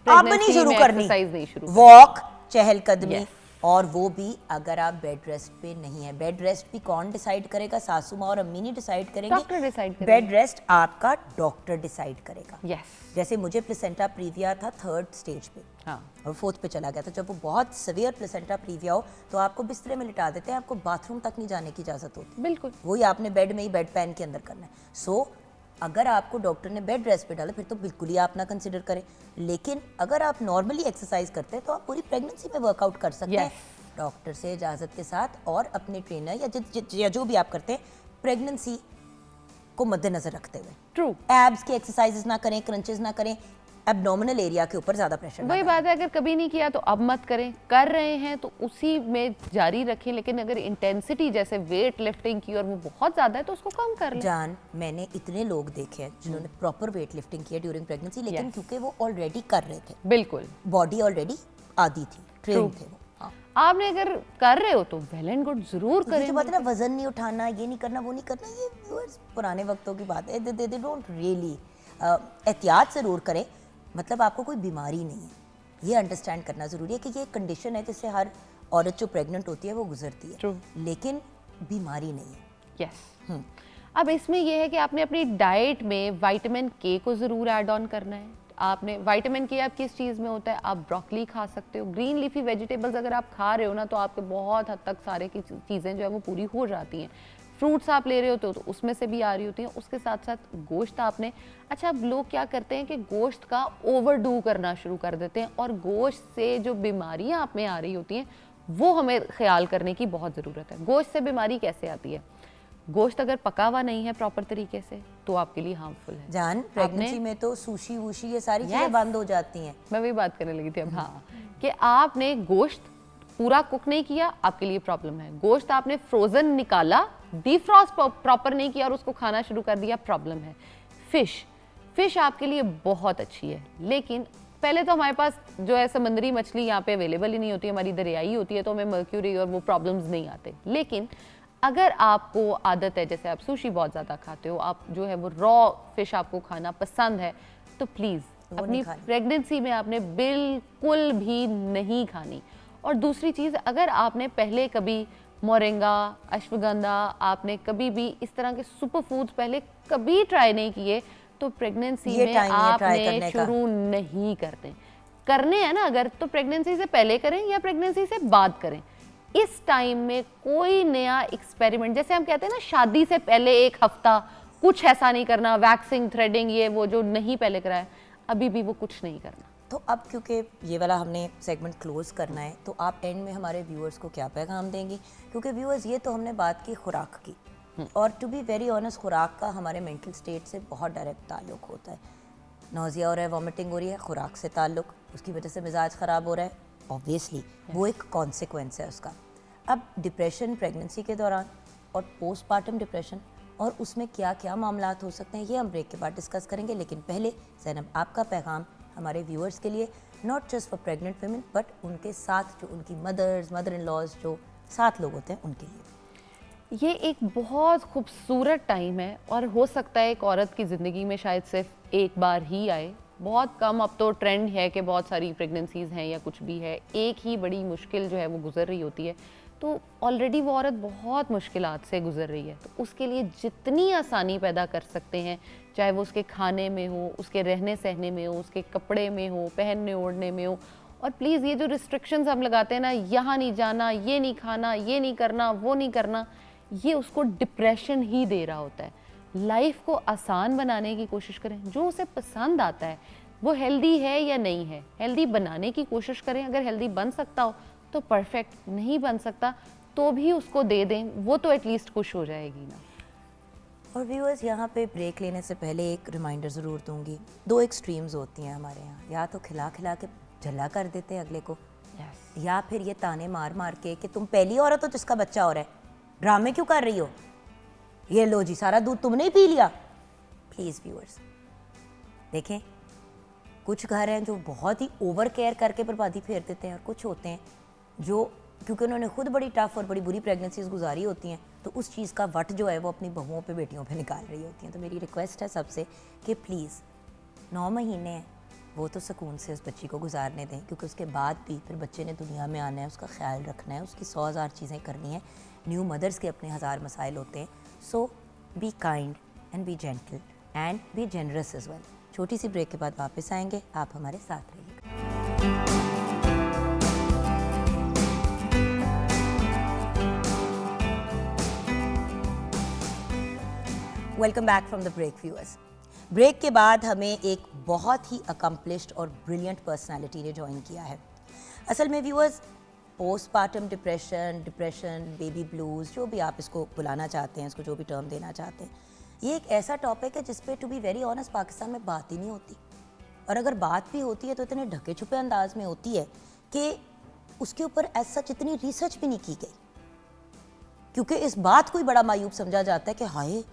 आप नहीं शुरू करनी, एक्सरसाइज नहीं शुरू, वॉक, चहलकदमी, और वो भी अगर आप बेड रेस्ट पे नहीं है। बेड रेस्ट भी कौन डिसाइड करेगा? सासू माँ और अम्मी नहीं डिसाइड करेंगे, डॉक्टर डिसाइड करेगा। बेड रेस्ट आपका डॉक्टर डिसाइड करेगा। यस। जैसे मुझे प्लेसेंटा प्रीविया था 3rd स्टेज पे, हाँ। और 4th पे चला गया था। जब वो बहुत सीवियर प्लेसेंटा प्रीविया हो तो आपको बिस्तरे में लिटा देते हैं, आपको बाथरूम तक नहीं जाने की इजाजत होती। बिल्कुल। वही आपने बेड में ही बेड पैन के अंदर करना है। सो अगर आपको डॉक्टर ने बेड रेस्ट पे डाला फिर तो बिल्कुल ही आप ना कंसिडर करें। लेकिन अगर आप नॉर्मली एक्सरसाइज करते हैं तो आप पूरी प्रेगनेंसी में वर्कआउट कर सकते हैं डॉक्टर से इजाज़त के साथ, और अपने ट्रेनर या जो भी आप करते हैं प्रेगनेंसी को मद्देनजर रखते हुए। ट्रू। एब्स की एक्सरसाइजेस ना करें, क्रंचेस ना करें, एब्डोमिनल एरिया के ऊपर ज़्यादा प्रेशर ना वही डालें। बात है, अगर कभी नहीं किया तो अब मत करें, कर रहे हैं तो उसी में जारी रखें। लेकिन अगर इंटेंसिटी जैसे वेट लिफ्टिंग की और वो बहुत ज़्यादा है तो उसको कम कर लें। जान, मैंने इतने लोग देखे हैं जिन्होंने प्रॉपर वेट लिफ्टिंग किया ड्यूरिंग प्रेगनेंसी, लेकिन क्योंकि वो ऑलरेडी कर रहे थे, बिल्कुल, बॉडी ऑलरेडी आदी थी, ट्रेन थे वो। हाँ। आपने अगर कर रहे हो तो वेल एंड गुड, जरूर ये करें। जो बात है ना, वजन नहीं उठाना, ये नहीं करना, वो नहीं करना, ये viewers पुराने वक्तों की बात है। दे डोंट रियली, एहतियात ज़रूर करें। मतलब आपको कोई बीमारी नहीं है, ये अंडरस्टैंड करना ज़रूरी है कि ये कंडीशन है जिससे हर औरत जो प्रेग्नेंट होती है वो गुजरती है। True. लेकिन बीमारी नहीं है। यस। अब इसमें यह है कि आपने अपनी डाइट में विटामिन के को ज़रूर ऐड ऑन करना है। आपने विटामिन के आप किस चीज़ में होता है? आप ब्रोकली खा सकते हो, ग्रीन लीफी वेजिटेबल्स अगर आप खा रहे हो ना तो आपके बहुत हद तक सारे की चीज़ें जो है वो पूरी हो जाती हैं। फ्रूट्स आप ले रहे हो तो उसमें से भी आ रही होती हैं। उसके साथ साथ गोश्त आपने, अच्छा अब लोग क्या करते हैं कि गोश्त का ओवरडू करना शुरू कर देते हैं, और गोश्त से जो बीमारियां आप में आ रही होती हैं वो हमें ख्याल करने की बहुत ज़रूरत है। गोश्त से बीमारी कैसे आती है? गोश्त अगर पका हुआ नहीं है प्रॉपर तरीके से तो आपके लिए हार्मफुल है। जान, प्रेगनेंसी में तो सुशी वूशी ये सारी चीज़ें बंद हो जाती हैं। मैं वही बात करने लगी थी अब। हाँ, कि आपने गोश्त पूरा कुक नहीं किया, आपके लिए प्रॉब्लम है। गोश्त आपने फ्रोजन निकाला, डीफ्रॉस्ट प्रॉपर नहीं किया और उसको खाना शुरू कर दिया, प्रॉब्लम है। फिश आपके लिए बहुत अच्छी है, लेकिन पहले तो हमारे पास जो है समुद्री मछली यहाँ पे अवेलेबल ही नहीं होती, हमारी दरियाई होती है, तो हमें मर्क्यूरी और वो प्रॉब्लम्स नहीं आते। लेकिन अगर आपको आदत है, जैसे आप सुशी बहुत ज़्यादा खाते हो, आप जो है वो रॉ फिश आपको खाना पसंद है, तो प्लीज़ अपनी प्रेगनेंसी में आपने बिल्कुल भी नहीं खानी। और दूसरी चीज़, अगर आपने पहले कभी मोरिंगा, अश्वगंधा, आपने कभी भी इस तरह के सुपर फूड्स पहले कभी ट्राई नहीं किए तो प्रेगनेंसी में आपने शुरू नहीं करने हैं ना अगर, तो प्रेगनेंसी से पहले करें या प्रेगनेंसी से बाद करें। इस टाइम में कोई नया एक्सपेरिमेंट, जैसे हम कहते हैं ना शादी से पहले 1 हफ्ता कुछ ऐसा नहीं करना, वैक्सिंग, थ्रेडिंग, ये वो जो नहीं पहले कराया, अभी भी वो कुछ नहीं करना। तो अब क्योंकि ये वाला हमने सेगमेंट क्लोज करना है, तो आप एंड में हमारे व्यूअर्स को क्या पैगाम देंगी? क्योंकि व्यूअर्स, ये तो हमने बात की खुराक की, और टू बी वेरी ऑनेस्ट खुराक का हमारे मेंटल स्टेट से बहुत डायरेक्ट ताल्लुक होता है। नौजिया हो रहा है, वॉमिटिंग हो रही है, खुराक से ताल्लुक, उसकी वजह से मिजाज ख़राब हो रहा है, ऑब्वियसली वो एक कॉन्सिक्वेंस है उसका। अब डिप्रेशन प्रेगनेंसी के दौरान और पोस्टपार्टम डिप्रेशन, और उसमें क्या क्या मामलात हो सकते हैं, ये हम ब्रेक के बाद डिस्कस करेंगे। लेकिन पहले ज़ैनब, आपका पैगाम हमारे व्यूअर्स के लिए, not just for pregnant women but उनके साथ जो उनकी मदर इन लॉज जो साथ लोग होते हैं उनके लिए। ये एक बहुत खूबसूरत टाइम है और हो सकता है एक औरत की ज़िंदगी में शायद सिर्फ एक बार ही आए। बहुत कम अब तो ट्रेंड है कि बहुत सारी प्रेगनेंसीज़ हैं या कुछ भी है, एक ही बड़ी मुश्किल जो है वो गुजर रही होती है, तो ऑलरेडी वो औरत बहुत मुश्किलात से गुजर रही है। तो उसके लिए जितनी आसानी पैदा कर सकते हैं, चाहे वो उसके खाने में हो, उसके रहने सहने में हो, उसके कपड़े में हो, पहनने ओढ़ने में हो। और प्लीज़ ये जो रिस्ट्रिक्शंस हम लगाते हैं ना, यहाँ नहीं जाना, ये नहीं खाना, ये नहीं करना, वो नहीं करना, ये उसको डिप्रेशन ही दे रहा होता है। लाइफ को आसान बनाने की कोशिश करें, जो उसे पसंद आता है, वो हेल्दी है या नहीं है, हेल्दी बनाने की कोशिश करें। अगर हेल्दी बन सकता हो तो परफेक्ट, नहीं बन सकता तो भी उसको दे दें, वो तो एटलीस्ट खुश हो जाएगी ना। और व्यूअर्स, यहाँ पे ब्रेक लेने से पहले एक रिमाइंडर ज़रूर दूंगी। 2 एक्सट्रीम्स होती हैं हमारे यहाँ, या तो खिला खिला के झल्ला कर देते हैं अगले को, या फिर ये ताने मार मार के कि तुम पहली औरत हो जिसका बच्चा हो रहा है, ड्रामे क्यों कर रही हो, ये लो जी सारा दूध तुमने ही पी लिया। प्लीज़ व्यूअर्स देखें, कुछ घर हैं जो बहुत ही ओवर केयर करके बर्बादी फेर देते हैं, और कुछ होते हैं जो क्योंकि उन्होंने खुद बड़ी टफ और बड़ी बुरी प्रेगनेंसीज गुजारी होती हैं, तो उस चीज़ का वट जो है वो अपनी बहुओं पे, बेटियों पे निकाल रही होती हैं। तो मेरी रिक्वेस्ट है सबसे कि प्लीज़ 9 महीने हैं, वो तो सुकून से उस बच्ची को गुजारने दें, क्योंकि उसके बाद भी फिर बच्चे ने दुनिया में आना है, उसका ख्याल रखना है, उसकी 100,000 चीज़ें करनी हैं। न्यू मदर्स के अपने 1000 मसाइल होते हैं। So be kind and be gentle and be generous as well. छोटी सी ब्रेक के बाद वापस आएंगे, आप हमारे साथ रहिएगा। Welcome back from the break viewers. Break के बाद हमें एक बहुत ही अकम्पलिश्ड और ब्रिलियंट पर्सनालिटी ने ज्वाइन किया है। असल में viewers, postpartum depression, baby blues, जो भी आप इसको बुलाना चाहते हैं, इसको जो भी टर्म देना चाहते हैं, ये एक ऐसा टॉपिक है जिस पे to be very honest Pakistan में बात ही नहीं होती, और अगर बात भी होती है तो इतने ढके छुपे अंदाज में होती है कि उसके ऊपर एज सच इतनी रिसर्च भी नहीं की गई, क्योंकि इस बात को ही बड़ा मायूब समझा जाता है कि हाय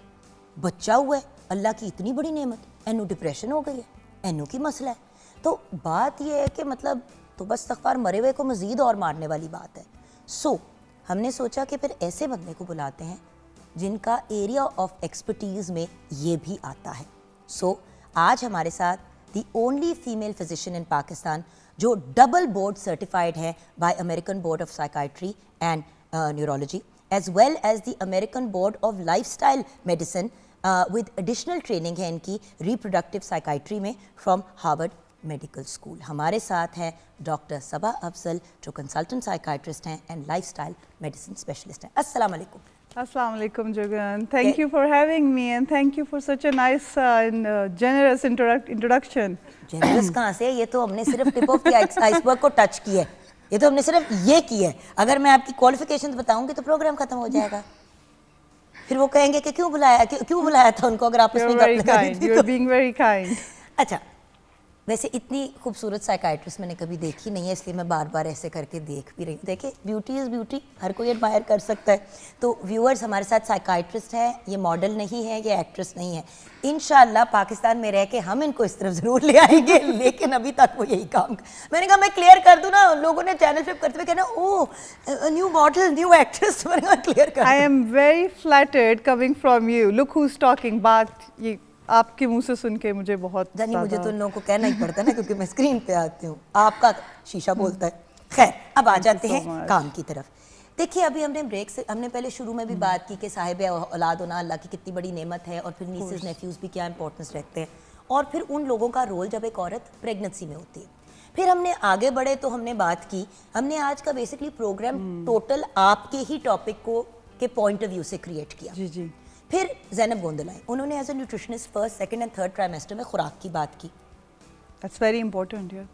बच्चा हुआ है, अल्लाह की इतनी बड़ी नेमत, एनू डिप्रेशन हो गई है, एनू की मसला है। तो बात यह है कि मतलब तो बस इस्तग़फ़ार, मरे हुए को मज़ीद और मारने वाली बात है। सो हमने सोचा कि फिर ऐसे बंदे को बुलाते हैं जिनका एरिया ऑफ एक्सपर्टीज़ में ये भी आता है। सो आज हमारे साथ the only female physician in Pakistan जो डबल बोर्ड सर्टिफाइड है by American board of psychiatry and neurology, as well as the American board of lifestyle medicine with additional training है इनकी रिप्रोडक्टिव साइकाइट्री में फ्रॉम हार्वर्ड मेडिकल स्कूल। हमारे साथ हैं doctor Saba Afzal, जो consultant psychiatrist हैं and lifestyle medicine specialist हैं। अस्सलाम वालेकुम। Assalamu alaikum, Jugan. Thank you for having me and thank you for such a nice and generous introduction. Generous कहाँ से? ये तो हमने सिर्फ टिप ऑफ द आइसबर्ग को टच किया है, ये तो हमने सिर्फ ये किया है। अगर मैं आपकी क्वालिफिकेशन बताऊंगी तो प्रोग्राम खत्म हो जाएगा, फिर वो कहेंगे कि क्यों बुलाया था उनको, अगर आप उसमें very kind. You're being very kind. अच्छा, वैसे इतनी खूबसूरत साइकाइट्रिस्ट मैंने कभी देखी नहीं है, इसलिए मैं बार बार ऐसे करके देख भी रही हूँ। देखिए, ब्यूटी इज़ ब्यूटी, हर कोई एडमायर कर सकता है। तो व्यूअर्स, हमारे साथ साइकाइट्रिस्ट है, ये मॉडल नहीं है, ये एक्ट्रेस नहीं है। इंशाल्लाह पाकिस्तान में रह के हम इनको इस तरफ ज़रूर ले आएंगे, लेकिन अभी तक वो यही काम। मैंने कहा मैं क्लियर कर दूँ ना, लोगों ने चैनल फ्लिप करते हुए कहना ओह न्यू मॉडल, न्यू एक्ट्रेस। मैंने कहा क्लियर कर। I am very flattered coming from you. Look who's talking. बात ये आपके मुंह से सुन के मुझे बहुत जानी, मुझे तो उन लोगों को कहना ही पड़ता है ना, क्योंकि मैं स्क्रीन पे आती हूँ, आपका शीशा बोलता है। खैर, अब आ जाते हैं काम की तरफ। देखिए, अभी हमने पहले शुरू में भी बात की कि साहिब औलाद होना अल्लाह की कितनी बड़ी नेमत है, और फिर नीसेस नेफ्यूज़ भी क्या इंपॉर्टेंस रखते हैं, और फिर उन लोगों का रोल जब एक औरत प्रेगनेंसी में होती है। फिर हमने आगे बढ़े तो हमने बात की, हमने आज का बेसिकली प्रोग्राम टोटल आपके ही टॉपिक को के पॉइंट ऑफ व्यू से क्रिएट किया। जी जी। फिर ज़ैनब गोंदल आई, उन्होंने as a nutritionist first, second and third trimester में खुराक की बात की। That's very important, yeah.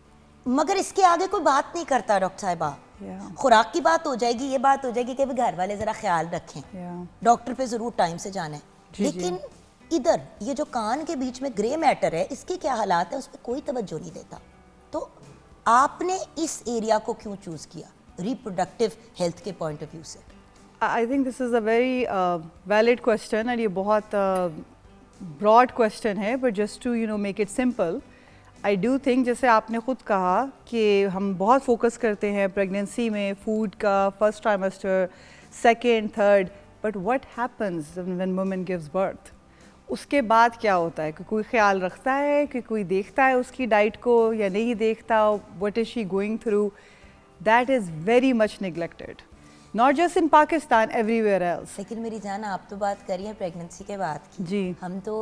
मगर इसके आगे कोई बात नहीं करता डॉक्टर साहिबा। खुराक की बात हो जाएगी, ये बात हो जाएगी कि घर वाले ज़रा ख्याल रखें, डॉक्टर पे ज़रूर टाइम से जाना है, लेकिन इधर ये जो कान के बीच में ग्रे मैटर है, इसके क्या हालात है, उस पर कोई तवज्जो नहीं देता। तो आपने इस एरिया को क्यों चूज़ किया रिप्रोडक्टिव हेल्थ के पॉइंट ऑफ व्यू से? I think this is a very valid question and ये बहुत broad question है, but just to make it simple, I do think जैसे आपने खुद कहा कि हम बहुत फोकस करते हैं प्रेगनेंसी में फूड का, first trimester, second, third, but what happens when woman gives birth? उसके बाद क्या होता है? कि कोई ख्याल रखता है, कि कोई देखता है उसकी डाइट को या नहीं देखता? What is she going through? That is very much neglected, not just in Pakistan, everywhere else. लेकिन मेरी जान, आप तो बात कर रही हैं प्रेगनेंसी के बाद की। जी। हम तो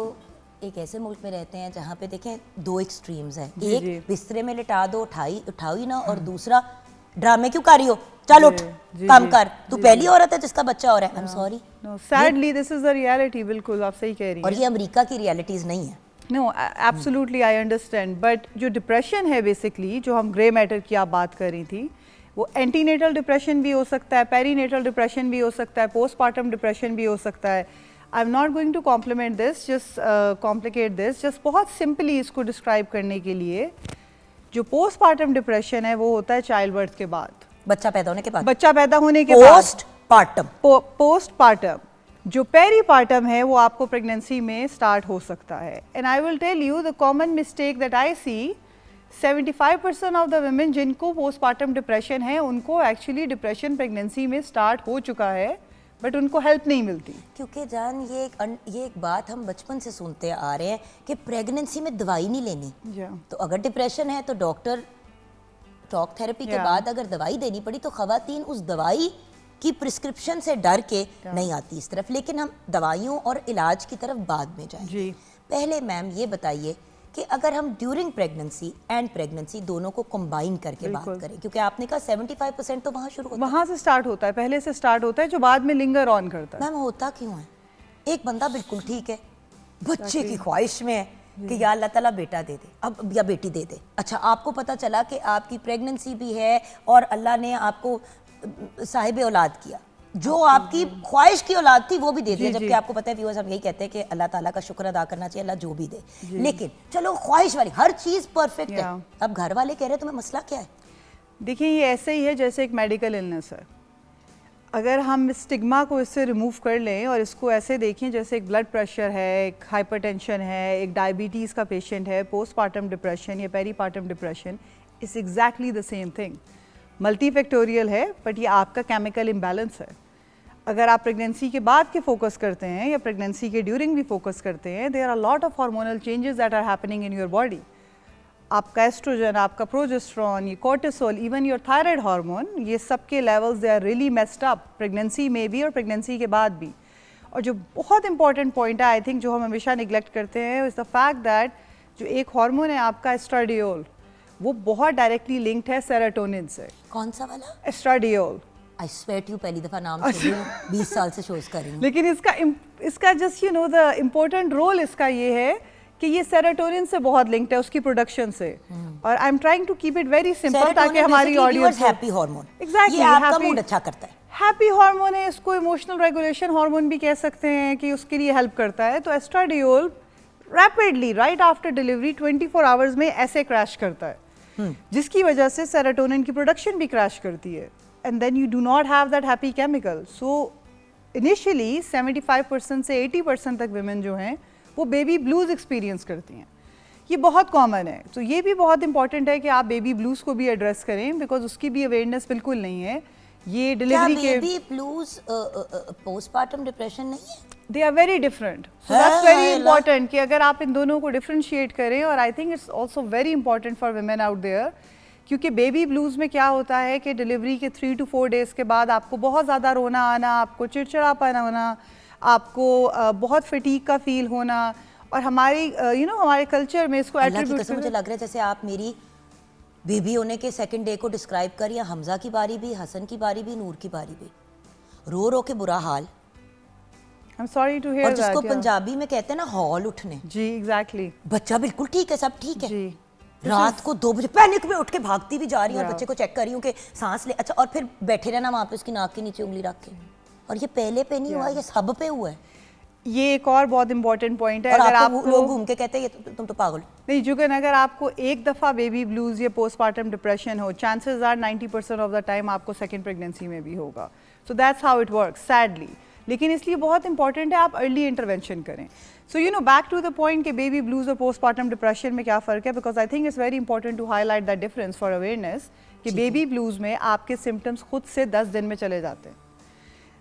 एक ऐसे मुल्क में रहते हैं जहाँ पे देखें दो एक्सट्रीम्स हैं, एक बिस्तरे में लिटा दो, उठाई ना, और दूसरा ड्रामे क्यों कर रही हो, चल उठ काम कर, तू पहली औरत है जिसका बच्चा हो रहा है। I am sorry, sadly this is the reality. बिल्कुल आप सही कह रही हैं, और ये अमेरिका की रियलिटीज नहीं है। No, absolutely I understand, but जो डिप्रेशन है बेसिकली, जो हम ग्रे मैटर की आप बात कर रही थी, वो एंटीनेटल डिप्रेशन भी हो सकता है, पेरीनेटल डिप्रेशन भी हो सकता है, पोस्टपार्टम डिप्रेशन भी हो सकता है। I am not going to compliment this, just complicate this, just बहुत सिंपली इसको डिस्क्राइब करने के लिए, जो पोस्टपार्टम डिप्रेशन है वो होता है चाइल्ड बर्थ के बाद, बच्चा पैदा होने के बाद, बच्चा पैदा होने के बाद। पोस्टपार्टम जो पेरीपार्टम है वो आपको प्रेगनेंसी में स्टार्ट हो सकता है। And I will tell you the common mistake that I see, 75% of the women जिनको पोस्टपार्टम डिप्रेशन है, उनको एक्चुअली डिप्रेशन प्रेगनेंसी में स्टार्ट हो चुका है बट उनको हेल्प नहीं मिलती। क्योंकि जान ये एक बात हम बचपन से सुनते आ रहे हैं कि प्रेगनेंसी में दवाई नहीं लेनी। तो अगर डिप्रेशन है तो डॉक्टर टॉक थेरेपी के बाद अगर दवाई देनी पड़ी तो खवातीन उस दवाई की प्रिस्क्रिप्शन से डर के नहीं आती इस तरफ, लेकिन हम दवाइयों और इलाज की तरफ बाद में जाएं। जी। पहले मैम ये बताइए कि अगर हम ड्यूरिंग प्रेगनेंसी एंड प्रेगनेंसी दोनों को कंबाइन करके बात करें, क्योंकि आपने कहा 75% तो वहाँ शुरू होता है, वहाँ से स्टार्ट होता है, पहले से स्टार्ट होता है, जो बाद में लिंगर ऑन करता है। मैम होता क्यों है? एक बंदा बिल्कुल ठीक है, बच्चे की ख्वाहिश में है कि या अल्लाह ताला बेटा दे दे अब या बेटी दे दे। अच्छा, आपको पता चला कि आपकी प्रेगनेंसी भी है और अल्लाह ने आपको साहिब औलाद किया, जो आपकी ख्वाहिश की औलाद थी वो भी दे दिया, जबकि आपको पता है व्यूअर्स हम यही कहते हैं कि अल्लाह ताला का शुक्र अदा करना चाहिए, अल्लाह जो भी दे। लेकिन चलो ख्वाहिश वाली हर चीज परफेक्ट है, अब घर वाले कह रहे हैं तुम्हें मसला क्या है? देखिए ये ऐसे ही है जैसे एक मेडिकल इलनेस है। अगर हम स्टिग्मा को इससे रिमूव कर लें और इसको ऐसे देखें जैसे एक ब्लड प्रेशर है, एक हाइपरटेंशन है, एक डायबिटीज़ का पेशेंट है, पोस्टपार्टम डिप्रेशन या peripartum depression, it's exactly the same thing. Multifactorial है बट ये आपका केमिकल इम्बैलेंस है। अगर आप प्रेगनेंसी के बाद के फोकस करते हैं या प्रेगनेंसी के ड्यूरिंग भी फोकस करते हैं, there are lot of hormonal changes that are happening in your body. आपका एस्ट्रोजन, आपका प्रोजेस्टेरॉन, ये cortisol, even your thyroid hormone, ये सब के levels they are really messed up pregnancy में भी और प्रेगनेंसी के बाद भी। और जो बहुत इंपॉर्टेंट पॉइंट है आई थिंक जो हम हमेशा निगलेक्ट करते हैं इज़ द फैक्ट दैट जो एक हार्मोन है आपका एस्ट्राडियोल, वो बहुत डायरेक्टली लिंक्ड है सेरोटोनिन से। कौन सा वाला? Oestradiol. I swear to you पहली दफा नाम सुन रही हूं, 20 साल से शोज कर रही हूं। लेकिन इसका just you know the important role इसका ये है कि ये सेरोटोनिन से बहुत लिंक्ड है, उसकी प्रोडक्शन से। और I am trying to keep it very simple ताकि हमारी ऑडियंस हैप्पी हार्मोन, एग्जैक्टली ये आपका मूड अच्छा करता है। हैप्पी हार्मोन है, इसको इमोशनल रेगुलेशन हार्मोन भी कह सकते हैं कि उसके लिए हेल्प करता है। तो estradiol rapidly right after delivery 24 hours में ऐसे क्रैश करता है, जिसकी वजह से सेरोटोनिन की प्रोडक्शन भी क्रैश करती है, and then you do not have that happy chemical. So initially 75% से 80% तक विमेन जो हैं वो बेबी ब्लूज एक्सपीरियंस करती हैं। ये बहुत कॉमन है, तो ये भी बहुत इंपॉर्टेंट है कि आप बेबी ब्लूज को भी एड्रेस करें, बिकॉज उसकी भी अवेयरनेस बिल्कुल नहीं है। ये डिलीवरी के बेबी ब्लूज पोस्टपार्टम डिप्रेशन नहीं है? They are very different, so that's very important कि अगर आप इन दोनों को डिफरेंशिएट करें। और I think it's also very important for women out there, क्योंकि बेबी ब्लूज में क्या होता है कि डिलीवरी के 3 to 4 डेज के बाद आपको बहुत ज़्यादा रोना आना, आपको चिड़चिड़ापन होना, आपको बहुत फटीग का फील होना, और हमारी हमारे कल्चर में इसको एट्रीब्यूट मुझे लग रहा है जैसे आप मेरी बेबी होने के सेकंड डे को डिस्क्राइब कर रही हैं। हमजा की बारी भी, हसन की बारी भी, नूर की बारी भी, रो रो के बुरा हाल। I am sorry to hear और जिसको पंजाबी में कहते हैं ना हॉल उठने। जी एग्जैक्टली। बच्चा बिल्कुल ठीक है, सब ठीक है जी। रात को 2 बजे पैनिक में उठ के भागती भी जा रही हूँ और बच्चे को चेक कर रही हूँ कि सांस ले। अच्छा, और फिर बैठे रहना वहाँ पे उसकी नाक के नीचे उंगली रख के। और ये पहले पे नहीं हुआ, ये सब पे हुआ है। ये एक और बहुत इंपॉर्टेंट पॉइंट है। और अगर आपको आपको लोग घूम के कहते हैं तुम तो पागल नहीं जुगन, अगर आपको एक दफ़ा बेबी ब्लूज या पोस्टपार्टम डिप्रेशन हो, chances are 90% of the time आपको सेकंड प्रेगनेंसी में भी होगा। So that's how it works sadly. लेकिन इसलिए बहुत इंपॉर्टेंट है आप अर्ली इंटरवेंशन करें। So you know back to the point कि बेबी ब्लूज और पोस्टपार्टम डिप्रेशन में क्या फ़र्क है, because I think it's very important to highlight that difference for awareness कि बेबी ब्लूज में आपके सिम्टम्स खुद से 10 दिन में चले जाते हैं,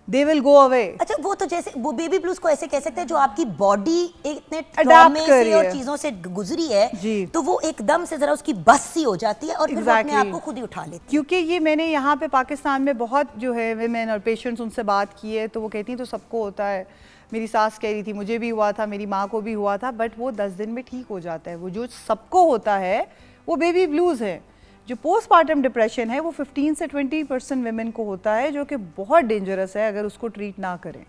दे विल गो अवे। अच्छा, वो तो जैसे वो बेबी ब्लूज को ऐसे कह सकते हैं जो आपकी बॉडी इतने ट्रॉमे से और चीजों से गुजरी है तो वो एकदम से जरा उसकी बस सी हो जाती है और फिर वो अपने आप को खुद ही उठा लेती है। क्योंकि ये मैंने यहाँ पे पाकिस्तान में बहुत जो है विमेन और पेशेंट्स उनसे बात की है, तो वो कहती हैं तो सबको होता है। मेरी सास कह रही थी मुझे भी हुआ था, मेरी माँ को भी हुआ था, बट वो 10 दिन में ठीक हो जाता है। वो जो सबको होता है वो बेबी ब्लूज है। जो पोस्टपार्टम डिप्रेशन है वो 15 से 20% विमेन को होता है, जो कि बहुत डेंजरस है अगर उसको ट्रीट ना करें।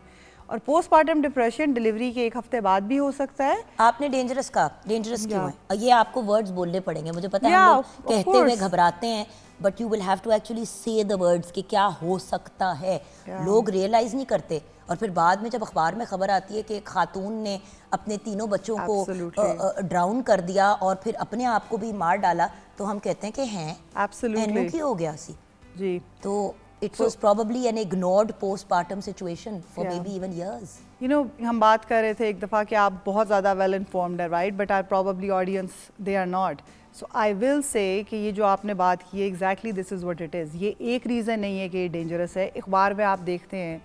और पोस्टपार्टम डिप्रेशन डिलीवरी के 1 हफ्ते बाद भी हो सकता है। आपने डेंजरस कहा, डेंजरस क्यों है? ये आपको वर्ड्स बोलने पड़ेंगे, मुझे पता है हम लोग कहते हुए घबराते हैं, but you will have to actually say the words कि क्या हो सकता है। लोग रियलाइज नहीं करते और फिर बाद में जब अखबार में खबर आती है कि एक खातून ने अपने 3 बच्चों को ड्राउन कर दिया और फिर अपने आप को भी मार डाला, तो हम कहते हैं कि हैं एब्सोल्युटली की हो गया सी जी। तो it was probably an ignored postpartum situation for maybe even years. You know, हम बात कर रहे थे एक दफ़ा कि आप बहुत ज़्यादा well informed है, right? But our probably audience they are not. So I will say कि ये जो आपने बात की है exactly this is what it is. ये एक रीज़न नहीं है कि ये dangerous है। अखबार में आप देखते हैं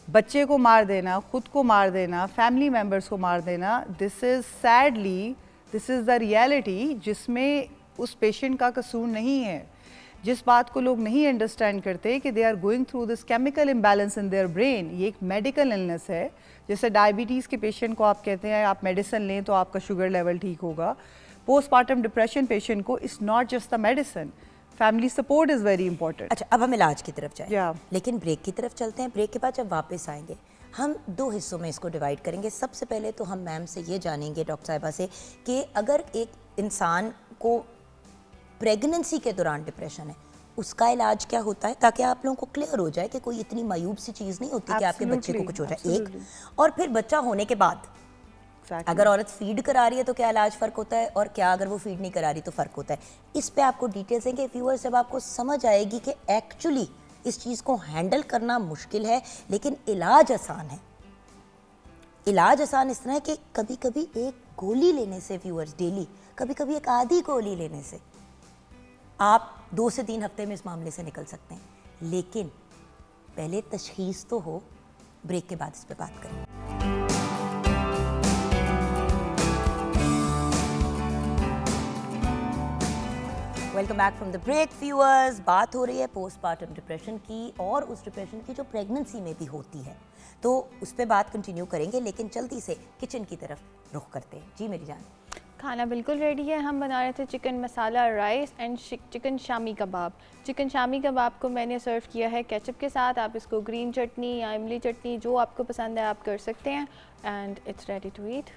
बच्चे को मार देना, खुद को मार देना, फैमिली मेम्बर्स को मार देना, this is sadly this is the reality जिसमें उस पेशेंट का कसूर नहीं है। जिस बात को लोग नहीं अंडरस्टैंड करते कि they are going through this chemical imbalance in their brain, ये एक मेडिकल इलनेस है। जैसे डायबिटीज़ के पेशेंट को आप कहते हैं आप मेडिसिन लें तो आपका शुगर लेवल ठीक होगा, पोस्टमार्टम डिप्रेशन पेशेंट को it's not just the medicine, family support is very important. अच्छा, अब हम इलाज की तरफ जाएं, Yeah. लेकिन ब्रेक की तरफ चलते हैं। ब्रेक के बाद जब वापस आएंगे हम 2 हिस्सों में इसको डिवाइड करेंगे। सबसे पहले तो हम मैम से ये जानेंगे, डॉक्टर साहिबा से, कि अगर एक इंसान को प्रेगनेंसी के दौरान डिप्रेशन है उसका इलाज क्या होता है, ताकि आप लोगों को क्लियर हो जाए कि कोई इतनी मायूब सी चीज़ नहीं होती कि आपके बच्चे को कुछ हो जाए। एक, और फिर बच्चा होने के बाद अगर औरत फीड करा रही है तो क्या इलाज फ़र्क होता है, और क्या अगर वो फीड नहीं करा रही तो फ़र्क होता है। इस पे आपको डिटेल्स देंगे व्यूअर्स, जब आपको समझ आएगी कि एक्चुअली इस चीज़ को हैंडल करना मुश्किल है लेकिन इलाज आसान है। इलाज आसान इस तरह है कि कभी कभी एक गोली लेने से व्यूअर्स, डेली, कभी कभी एक आधी गोली लेने से आप 2 से 3 हफ्ते में इस मामले से निकल सकते हैं। लेकिन पहले तशखीस तो हो। ब्रेक के बाद इस पे बात करें। Welcome back from the break viewers. बात हो रही है पोस्टमार्टम डिप्रेशन की, और उस डिप्रेशन की जो प्रेगनेंसी में भी होती है, तो उस पर बात कंटिन्यू करेंगे। लेकिन जल्दी से किचन की तरफ रुख करते हैं। जी मेरी जान। खाना बिल्कुल रेडी है। हम बना रहे थे chicken masala rice and chicken shami kebab. Chicken shami kebab को मैंने सर्व किया है केचप के साथ। आप इसको ग्रीन चटनी या इमली चटनी जो आपको पसंद है आप कर सकते हैं, and it's ready to eat.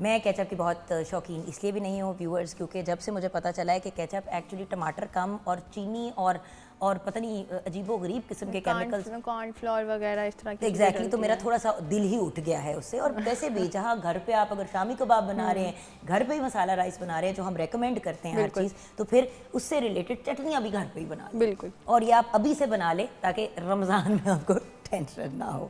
मैं केचप की बहुत शौकीन इसलिए भी नहीं हूँ व्यूअर्स, क्योंकि जब से मुझे पता चला है कि केचप एक्चुअली टमाटर कम और चीनी और पता नहीं अजीबो गरीब किस्म के केमिकल्स, कॉर्नफ्लोर वगैरह इस तरह की एग्जैक्टली, तो मेरा थोड़ा सा दिल ही उठ गया है उससे। और वैसे भी जहाँ घर पे आप अगर शामी कबाब बना रहे हैं, घर पे ही मसाला राइस बना रहे हैं जो हम रेकमेंड करते हैं हर चीज़, तो फिर उससे रिलेटेड चटनियाँ भी घर पे ही बना लें। बिल्कुल। और ये आप अभी से बना लें ताकि रमज़ान में आपको टेंशन ना हो।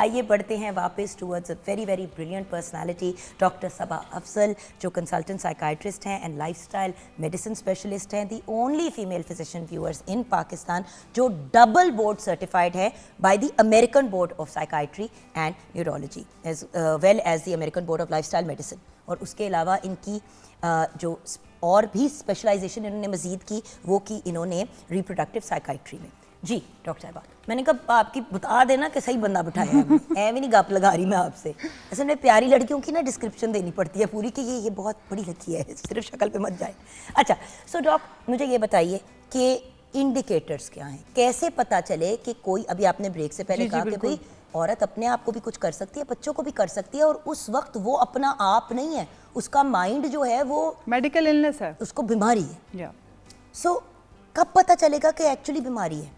आइए बढ़ते हैं वापस towards a very very brilliant personality, doctor Saba Afzal, जो कंसल्टेंट साइकाइट्रिस्ट हैं एंड लाइफस्टाइल मेडिसिन स्पेशलिस्ट हैं, the only female physician viewers in Pakistan जो डबल बोर्ड सर्टिफाइड है by the American board of psychiatry and neurology as well as the American board of lifestyle medicine. और उसके अलावा इनकी जो और भी स्पेशलाइजेशन इन्होंने मजीद की, वो की इन्होंने रिप्रोडक्टिव साइकाइट्री में। जी डॉक्टर साहबा, मैंने कहा आपकी बता देना कि सही बंदा बिठाया है। ऐ भी नहीं गप लगा रही मैं आपसे। असल में प्यारी लड़कियों की ना डिस्क्रिप्शन देनी पड़ती है पूरी कि ये बहुत बड़ी लड़की है, सिर्फ शक्ल पे मत जाए। अच्छा, सो डॉक्टर मुझे ये बताइए कि इंडिकेटर्स क्या हैं, कैसे पता चले कि कोई, अभी आपने ब्रेक से पहले कहा कि भाई औरत अपने आप को भी कुछ कर सकती है, बच्चों को भी कर सकती है, और उस वक्त वो अपना आप नहीं है, उसका माइंड जो है वो मेडिकल इलनेस है, उसको बीमारी है। सो कब पता चलेगा कि एक्चुअली बीमारी है,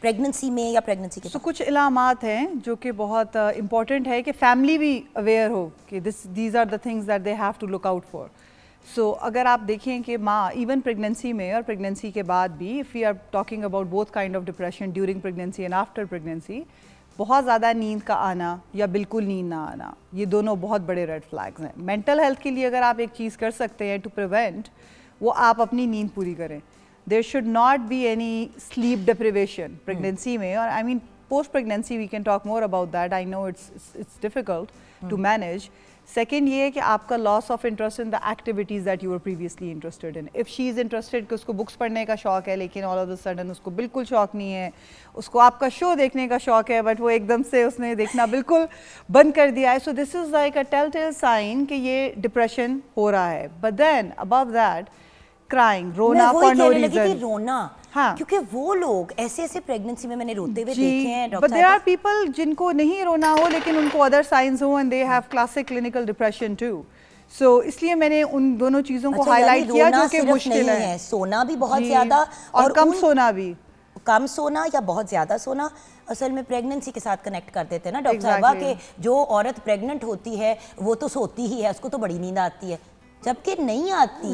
प्रेगनेंसी में या प्रेगनेंसी के बाद? कुछ इलामात हैं जो कि बहुत इम्पॉर्टेंट है कि फैमिली भी अवेयर हो कि these are the things that they have to look out for. So अगर आप देखें कि माँ इवन प्रेगनेंसी में और प्रेगनेंसी के बाद भी, if we are talking about both kind of depression during pregnancy and after pregnancy, बहुत ज़्यादा नींद का आना या बिल्कुल नींद ना आना, ये दोनों बहुत बड़े रेड फ्लैग्स हैं। मेंटल हेल्थ के लिए अगर आप एक चीज़ कर सकते हैं टू प्रिवेंट, वो आप अपनी नींद पूरी करें। There should not be any sleep deprivation pregnancy में, और I mean post pregnancy we can talk more about that. I know it's difficult to manage. Second ये है कि आपका loss of interest in the activities that you were previously interested in. If she is interested कि उसको books पढ़ने का शौक है लेकिन all of a sudden उसको बिल्कुल शौक नहीं है, उसको आपका शो देखने का शौक है बट वो एकदम से उसने देखना बिल्कुल बंद कर दिया है, so this is like a telltale sign कि ये depression हो रहा है. But then above that crying, रोना फॉर नो रीजन, रोना, हाँ, क्योंकि वो लोग ऐसे प्रेगनेंसी में मैंने रोते हुए देखे हैं doctor. But there are people जिनको नहीं रोना हो लेकिन उनको अदर साइंस हो and they have classic clinical depression too. So इसलिए मैंने उन दोनों चीज़ों को हाईलाइट किया जो कि मुश्किल है। सोना भी बहुत ज़्यादा और कम सोना भी, कम सोना या बहुत ज़्यादा सोना असल में प्रेगनेंसी के साथ कनेक्ट कर देते हैं ना डॉक्टर साहबा, कि जो औरत प्रेग्नेंट होती है वो तो सोती ही है, उसको तो बड़ी नींद आती है, जबकि नहीं आती।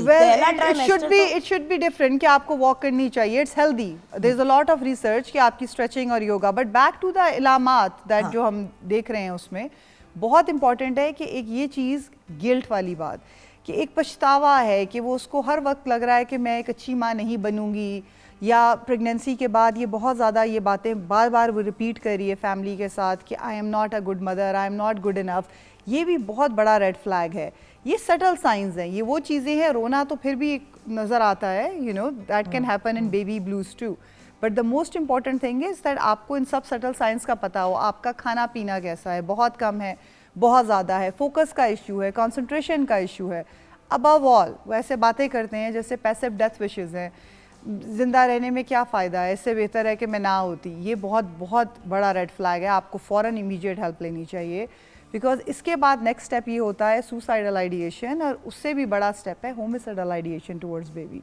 it should be different कि आपको वॉक करनी चाहिए, it's healthy, there is a lot of research कि आपकी स्ट्रेचिंग और yoga. But back to the इलामात दैट जो हम देख रहे हैं, उसमें बहुत इंपॉर्टेंट है कि एक ये चीज़ गिल्ट वाली बात कि एक पछतावा है कि वो उसको हर वक्त लग रहा है कि मैं एक अच्छी माँ नहीं बनूंगी, या प्रेगनेंसी के बाद ये बहुत ज़्यादा ये बातें बार बार वो रिपीट कर रही है फैमिली के साथ कि आई am not a good mother, I am not good enough. ये भी बहुत बड़ा रेड फ्लैग है। ये सटल साइंस हैं, ये वो चीज़ें हैं। रोना तो फिर भी नज़र आता है, you know, that can happen in baby blues too, but the most important thing is that आपको इन सब सटल साइंस का पता हो। आपका खाना पीना कैसा है, बहुत कम है, बहुत ज़्यादा है, फोकस का इशू है, कंसंट्रेशन का इशू है। अबव ऑल वैसे बातें करते हैं जैसे पैसिव डेथ विशेज़ हैं, ज़िंदा रहने में क्या फ़ायदा है, इससे बेहतर है कि मैं ना होती। ये बहुत बहुत बड़ा रेड फ्लैग है। आपको फ़ौरन इमीडिएट हेल्प लेनी चाहिए, बिकॉज इसके बाद नेक्स्ट स्टेप ये होता है सुसाइडल आइडिएशन, और उससे भी बड़ा स्टेप है होमिसाइडल आइडिएशन टुवर्ड्स बेबी।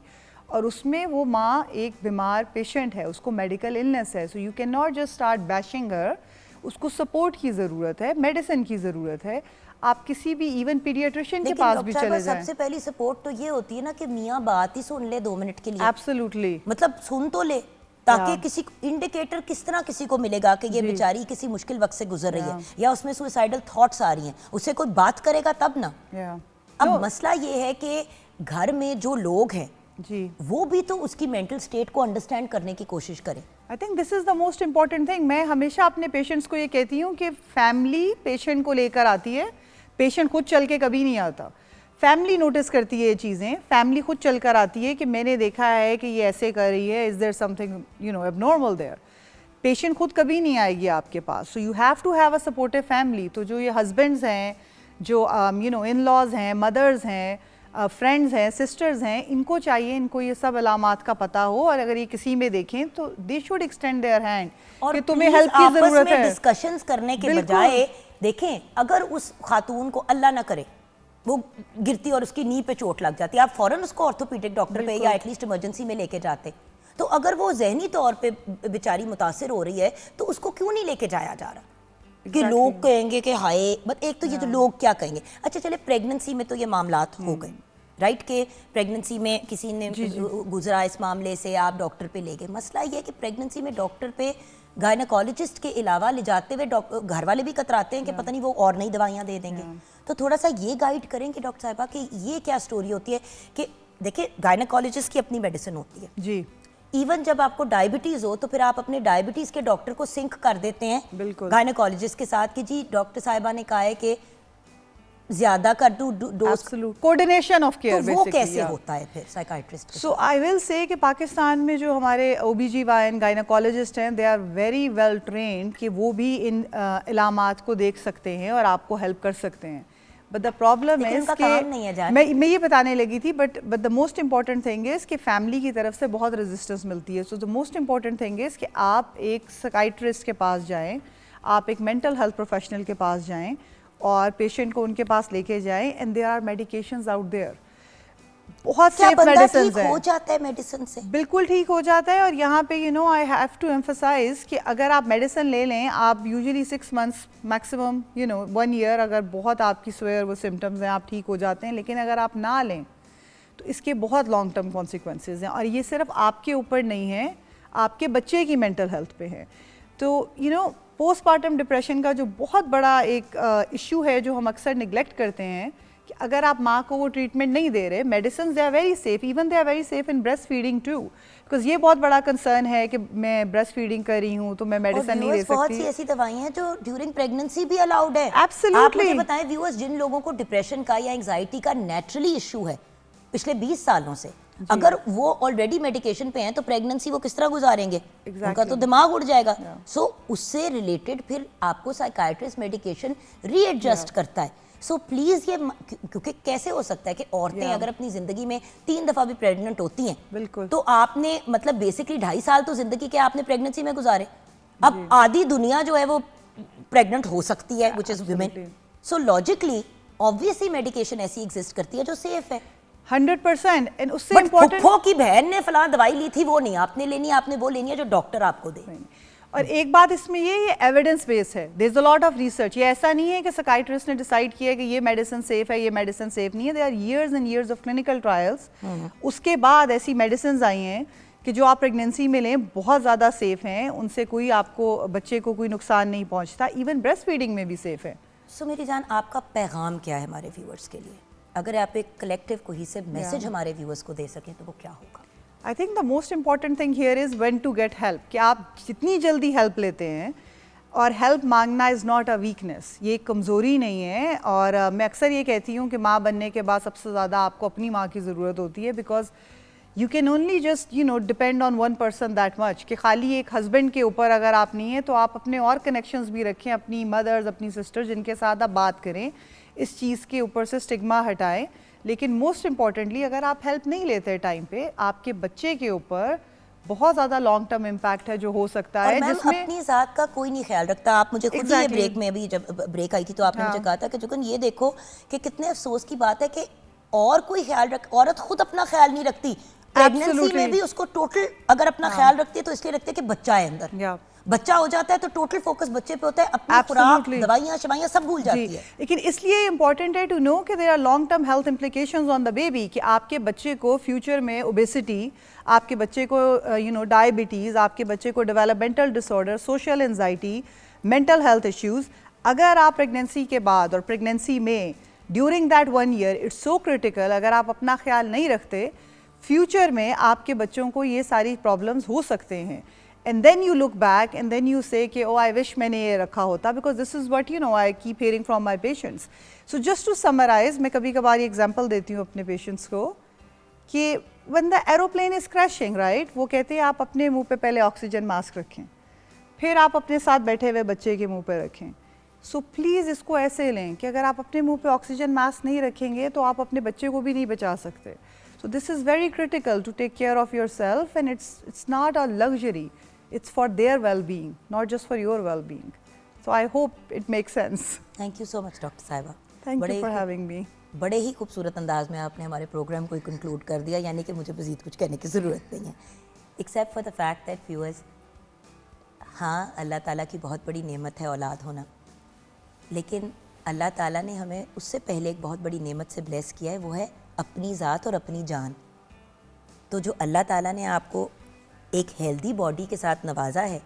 और उसमें वो माँ एक बीमार पेशेंट है, उसको मेडिकल इलनेस है, so you can not just start bashing her. उसको सपोर्ट की ज़रूरत है, मेडिसिन की ज़रूरत है। आप किसी भी इवन पीडियाट्रिशियन के पास भी चले जाएं। सबसे पहली सपोर्ट तो ये होती है ना कि मियाँ बात ही सुन ले 2 मिनट के लिए। एब्सोल्युटली, मतलब सुन तो ले, ताकि किसी इंडिकेटर किस तरह किसी को मिलेगा कि ये बेचारी किसी मुश्किल वक्त से गुजर रही है या उसमें सुसाइडल थॉट्स आ रही हैं, उससे कोई बात करेगा तब ना। अब मसला ये है कि घर में जो लोग हैं जी, वो भी तो उसकी मेंटल स्टेट को अंडरस्टैंड करने की कोशिश करें। I think this is the most important thing. मैं हमेशा अपने पेशेंट्स को ये कहती हूँ कि फैमिली पेशेंट को लेकर आती है, पेशेंट खुद चल के कभी नहीं आता। फैमिली नोटिस करती है ये चीज़ें, फैमिली खुद चल कर आती है कि मैंने देखा है कि ये ऐसे कर रही है, is there something you know abnormal there. Patient खुद कभी नहीं आएगी आपके पास, so you have to have a supportive family. तो जो ये हस्बैंड्स हैं, जो यू नो इन लॉज हैं, मदर्स हैं, फ्रेंड्स हैं, सिस्टर्स हैं, इनको चाहिए, इनको ये सब अलामात का पता हो, और अगर ये किसी में देखें तो they should extend their hand कि तुम्हें हेल्प की ज़रूरत है। डिस्कशंस करने के बजाय देखें, अगर उस खातून को अल्लाह ना करे वो गिरती और उसकी नी पे चोट लग जाती, आप फौरन उसको ऑर्थोपीडिक डॉक्टर पे या एटलीस्ट इमरजेंसी में लेके जाते। तो अगर वो जहनी तौर पे बेचारी मुतासिर हो रही है तो उसको क्यों नहीं लेके जाया जा रहा कि लोग कहेंगे कि हाय, बट एक तो ये तो लोग क्या कहेंगे। अच्छा चले, प्रेगनेंसी में तो ये मामलात हो गए, राइट, के प्रेगनेंसी में किसी ने गुजरा इस मामले से, आप डॉक्टर पे ले गए। मसला ये है कि प्रेगनेंसी में डॉक्टर पे गायनेकोलॉजिस्ट के अलावा ले जाते हुए घर वाले भी कतराते हैं कि पता नहीं वो और नई दवाइयाँ दे देंगे। तो थोड़ा सा ये गाइड करेंगे डॉक्टर साहिबा कि ये क्या स्टोरी होती है कि देखिए गायनेकोलॉजिस्ट की अपनी मेडिसिन होती है जी। इवन जब आपको डायबिटीज हो तो फिर आप अपने डायबिटीज के डॉक्टर को सिंक कर देते हैं गायनेकोलॉजिस्ट के साथ कि जी डॉक्टर साहिबा ने कहा है कि ज्यादा का डोज, कोऑर्डिनेशन ऑफ केयर, तो वो कैसे होता है फिर psychiatrist? So I will say कि पाकिस्तान में जो हमारे OBGYN गायनेकोलॉजिस्ट हैं, they are very well trained कि वो भी इन इलामात को देख सकते हैं और आपको हेल्प कर सकते हैं। बट द प्रॉब्लम इज कि मैं ये बताने लगी थी, but the most important thing is कि फैमिली की तरफ से बहुत रेजिस्टेंस मिलती है। So the most important thing is कि आप एक साइकाइट्रिस्ट के पास जाएं, आप एक मेंटल हेल्थ प्रोफेशनल के पास जाएं और पेशेंट को उनके पास लेके जाएं, and there are medications out there. बहुत सेफ मेडिसिन है, हो जाता है मेडिसिन से, बिल्कुल ठीक हो जाता है। और यहाँ पे you know I have to emphasise कि अगर आप मेडिसिन ले लें, आप usually 6 months maximum, you know 1 year, अगर बहुत आपकी स्वेयर वो सिम्टम्स हैं आप ठीक हो जाते हैं। लेकिन अगर आप ना लें तो इसके बहुत लॉन्ग टर्म कॉन्सिक्वेंसेज हैं, और ये सिर्फ आपके ऊपर नहीं है, आपके बच्चे की मेंटल हेल्थ पे है। तो यू नो पोस्टमार्टम डिप्रेशन का जो बहुत बड़ा एक इशू है जो हम अक्सर निगलेक्ट करते हैं कि अगर आप माँ को वो ट्रीटमेंट नहीं दे रहे, medicine they are very safe, even they are very safe in breast feeding too, because ये बहुत बड़ा कंसर्न है कि मैं ब्रेस्ट फीडिंग कर रही हूँ तो मैं मेडिसिन नहीं दे सकती। बहुत सी ऐसी दवाएं हैं जो ड्यूरिंग प्रेगनेंसी भी अलाउड है। एब्सोल्युटली। आप मुझे बताएं व्यूअर्स, जिन लोगों को डिप्रेशन का या एंजाइटी का नेचुरली इशू है पिछले 20 सालों से, अगर वो ऑलरेडी मेडिकेशन पे हैं तो प्रेगनेंसी वो किस तरह गुजारेंगे? उनका तो दिमाग उड़ जाएगा। सो उससे रिलेटेड फिर आपको साइकाइट्रिस्ट मेडिकेशन रीएडजस्ट करता है। सो प्लीज ये, क्योंकि कैसे हो सकता है कि औरतें अगर अपनी जिंदगी में 3 दफा भी प्रेग्नेंट होती हैं, बिल्कुल, तो आपने मतलब बेसिकली 2.5 साल तो जिंदगी के आपने प्रेगनेंसी में गुजारे। अब आधी दुनिया जो है वो प्रेग्नेंट हो सकती है, which is women. So logically obviously medication ऐसी एग्जिस्ट करती है जो सेफ है 100%। एंड उससे इम्पोर्टेंट की बहन ने फलां दवाई ली थी, वो नहीं आपने लेनी, आपने वो लेनी है जो डॉक्टर आपको दे। और एक बात इसमें ये एविडेंस बेस है, there is a lot of research. ये ऐसा नहीं है कि साइकाइट्रिस्ट ने डिसाइड किया कि ये मेडिसिन सेफ है, ये मेडिसिन सेफ नहीं है। There are years and years of clinical trials. उसके बाद ऐसी मेडिसिन आई हैं कि जो आप प्रेगनेंसी में लें बहुत ज़्यादा सेफ हैं, उनसे कोई आपको बच्चे को कोई नुकसान नहीं पहुँचता, इवन ब्रेस्ट फीडिंग में भी सेफ है। सो मेरी जान, आपका पैगाम क्या है हमारे व्यूअर्स के लिए? अगर आप एक कलेक्टिव कोहेसिव मैसेज हमारे व्यूअर्स को दे सकें तो वो क्या होगा? I think the most important thing here is when to get help, कि आप जितनी जल्दी हेल्प लेते हैं, और हेल्प मांगना इज़ नॉट अ वीकनेस, ये एक कमज़ोरी नहीं है। और मैं अक्सर ये कहती हूँ कि माँ बनने के बाद सबसे ज़्यादा आपको अपनी माँ की ज़रूरत होती है, because you can only just depend on one person that much, कि खाली एक हस्बैंड के ऊपर अगर आप नहीं है तो आप अपने और कनेक्शंस भी रखें, अपनी मदर्स, अपनी सिस्टर्स, जिनके साथ आप बात करें, इस चीज़ के ऊपर से स्टिग्मा हटाएं। लेकिन मोस्ट इम्पॉर्टेंटली अगर आप हेल्प नहीं लेते टाइम पे, आपके बच्चे के ऊपर बहुत ज़्यादा लॉन्ग टर्म इम्पैक्ट है जो हो सकता है, जिसमें अपनी ज़ात का कोई नहीं ख्याल रखता। आप मुझे खुद ये ब्रेक में भी, जब ब्रेक आई थी तो आपने मुझे कहा था कि जुगन ये देखो कि कितने अफसोस की बात है कि और कोई ख्याल रख, औरत खुद अपना ख्याल नहीं रखती। प्रेगनेंसी में भी उसको टोटल अगर अपना ख्याल रखती है तो इसलिए रखते हैं कि बच्चा है अंदर, बच्चा हो जाता है तो टोटल फोकस बच्चे पे होता है, अपनी खुराक, दवाइयाँ शवाइयाँ सब भूल जाती है। लेकिन इसलिए इम्पॉर्टेंट है टू नो कि there are long term health implications on the baby, कि आपके बच्चे को फ्यूचर में ओबेसिटी, आपके बच्चे को डायबिटीज़, आपके बच्चे को developmental disorder, social anxiety, mental health issues, अगर आप प्रेगनेंसी के बाद और प्रेगनेंसी में during that 1 year, it's so critical, अगर आप अपना ख्याल नहीं रखते, फ्यूचर में आपके बच्चों को ये सारी प्रॉब्लम्स हो सकते हैं। And then you look back and then you say कि oh I wish मैंने ये रखा होता, because this is what I keep hearing from my patients. So just to summarize, मैं कभी कभार ये example देती हूँ अपने patients को कि when the aeroplane is crashing, right, वो कहते हैं आप अपने मुंह पे पहले ऑक्सीजन मास्क रखें, फिर आप अपने साथ बैठे हुए बच्चे के मुंह पे रखें। So please इसको ऐसे लें कि अगर आप अपने मुंह पे ऑक्सीजन मास्क नहीं रखेंगे तो आप अपने बच्चे को भी नहीं बचा सकते। So this is very critical to take care of yourself, and it's not a luxury. It's for their well-being, not just for your well-being. So I hope it makes sense. Thank you so much, Dr. साहिबा। Thank you for having me. बड़े ही खूबसूरत अंदाज में आपने हमारे programme को conclude कर दिया, यानी कि मुझे मज़ीद कुछ कहने की ज़रूरत नहीं है, except for the fact that viewers, हाँ अल्लाह ताला की बहुत बड़ी नेमत है औलाद होना, लेकिन अल्लाह ताला ने हमें उससे पहले एक बहुत बड़ी नेमत से ब्लेस किया है, वो है अपनी ज़ात और अपनी जान। तो जो अल्लाह ताला ने आपको एक हेल्दी बॉडी के साथ नवाजा है,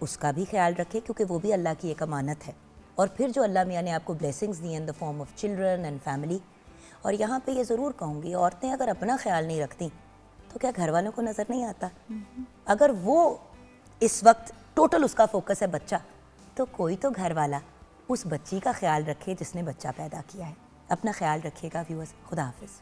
उसका भी ख्याल रखें, क्योंकि वो भी अल्लाह की एक अमानत है। और फिर जो अल्लाह मियाँ ने आपको blessings the in the form of children and family. और यहाँ पे ये ज़रूर कहूँगी, औरतें अगर अपना ख्याल नहीं रखती तो क्या घर वालों को नज़र नहीं आता? अगर वो इस वक्त टोटल उसका फोकस है बच्चा, तो कोई तो घर वाला उस बच्ची का ख्याल रखे जिसने बच्चा पैदा किया है। अपना ख्याल रखिएगा व्यूअर्स, खुदा हाफिज़।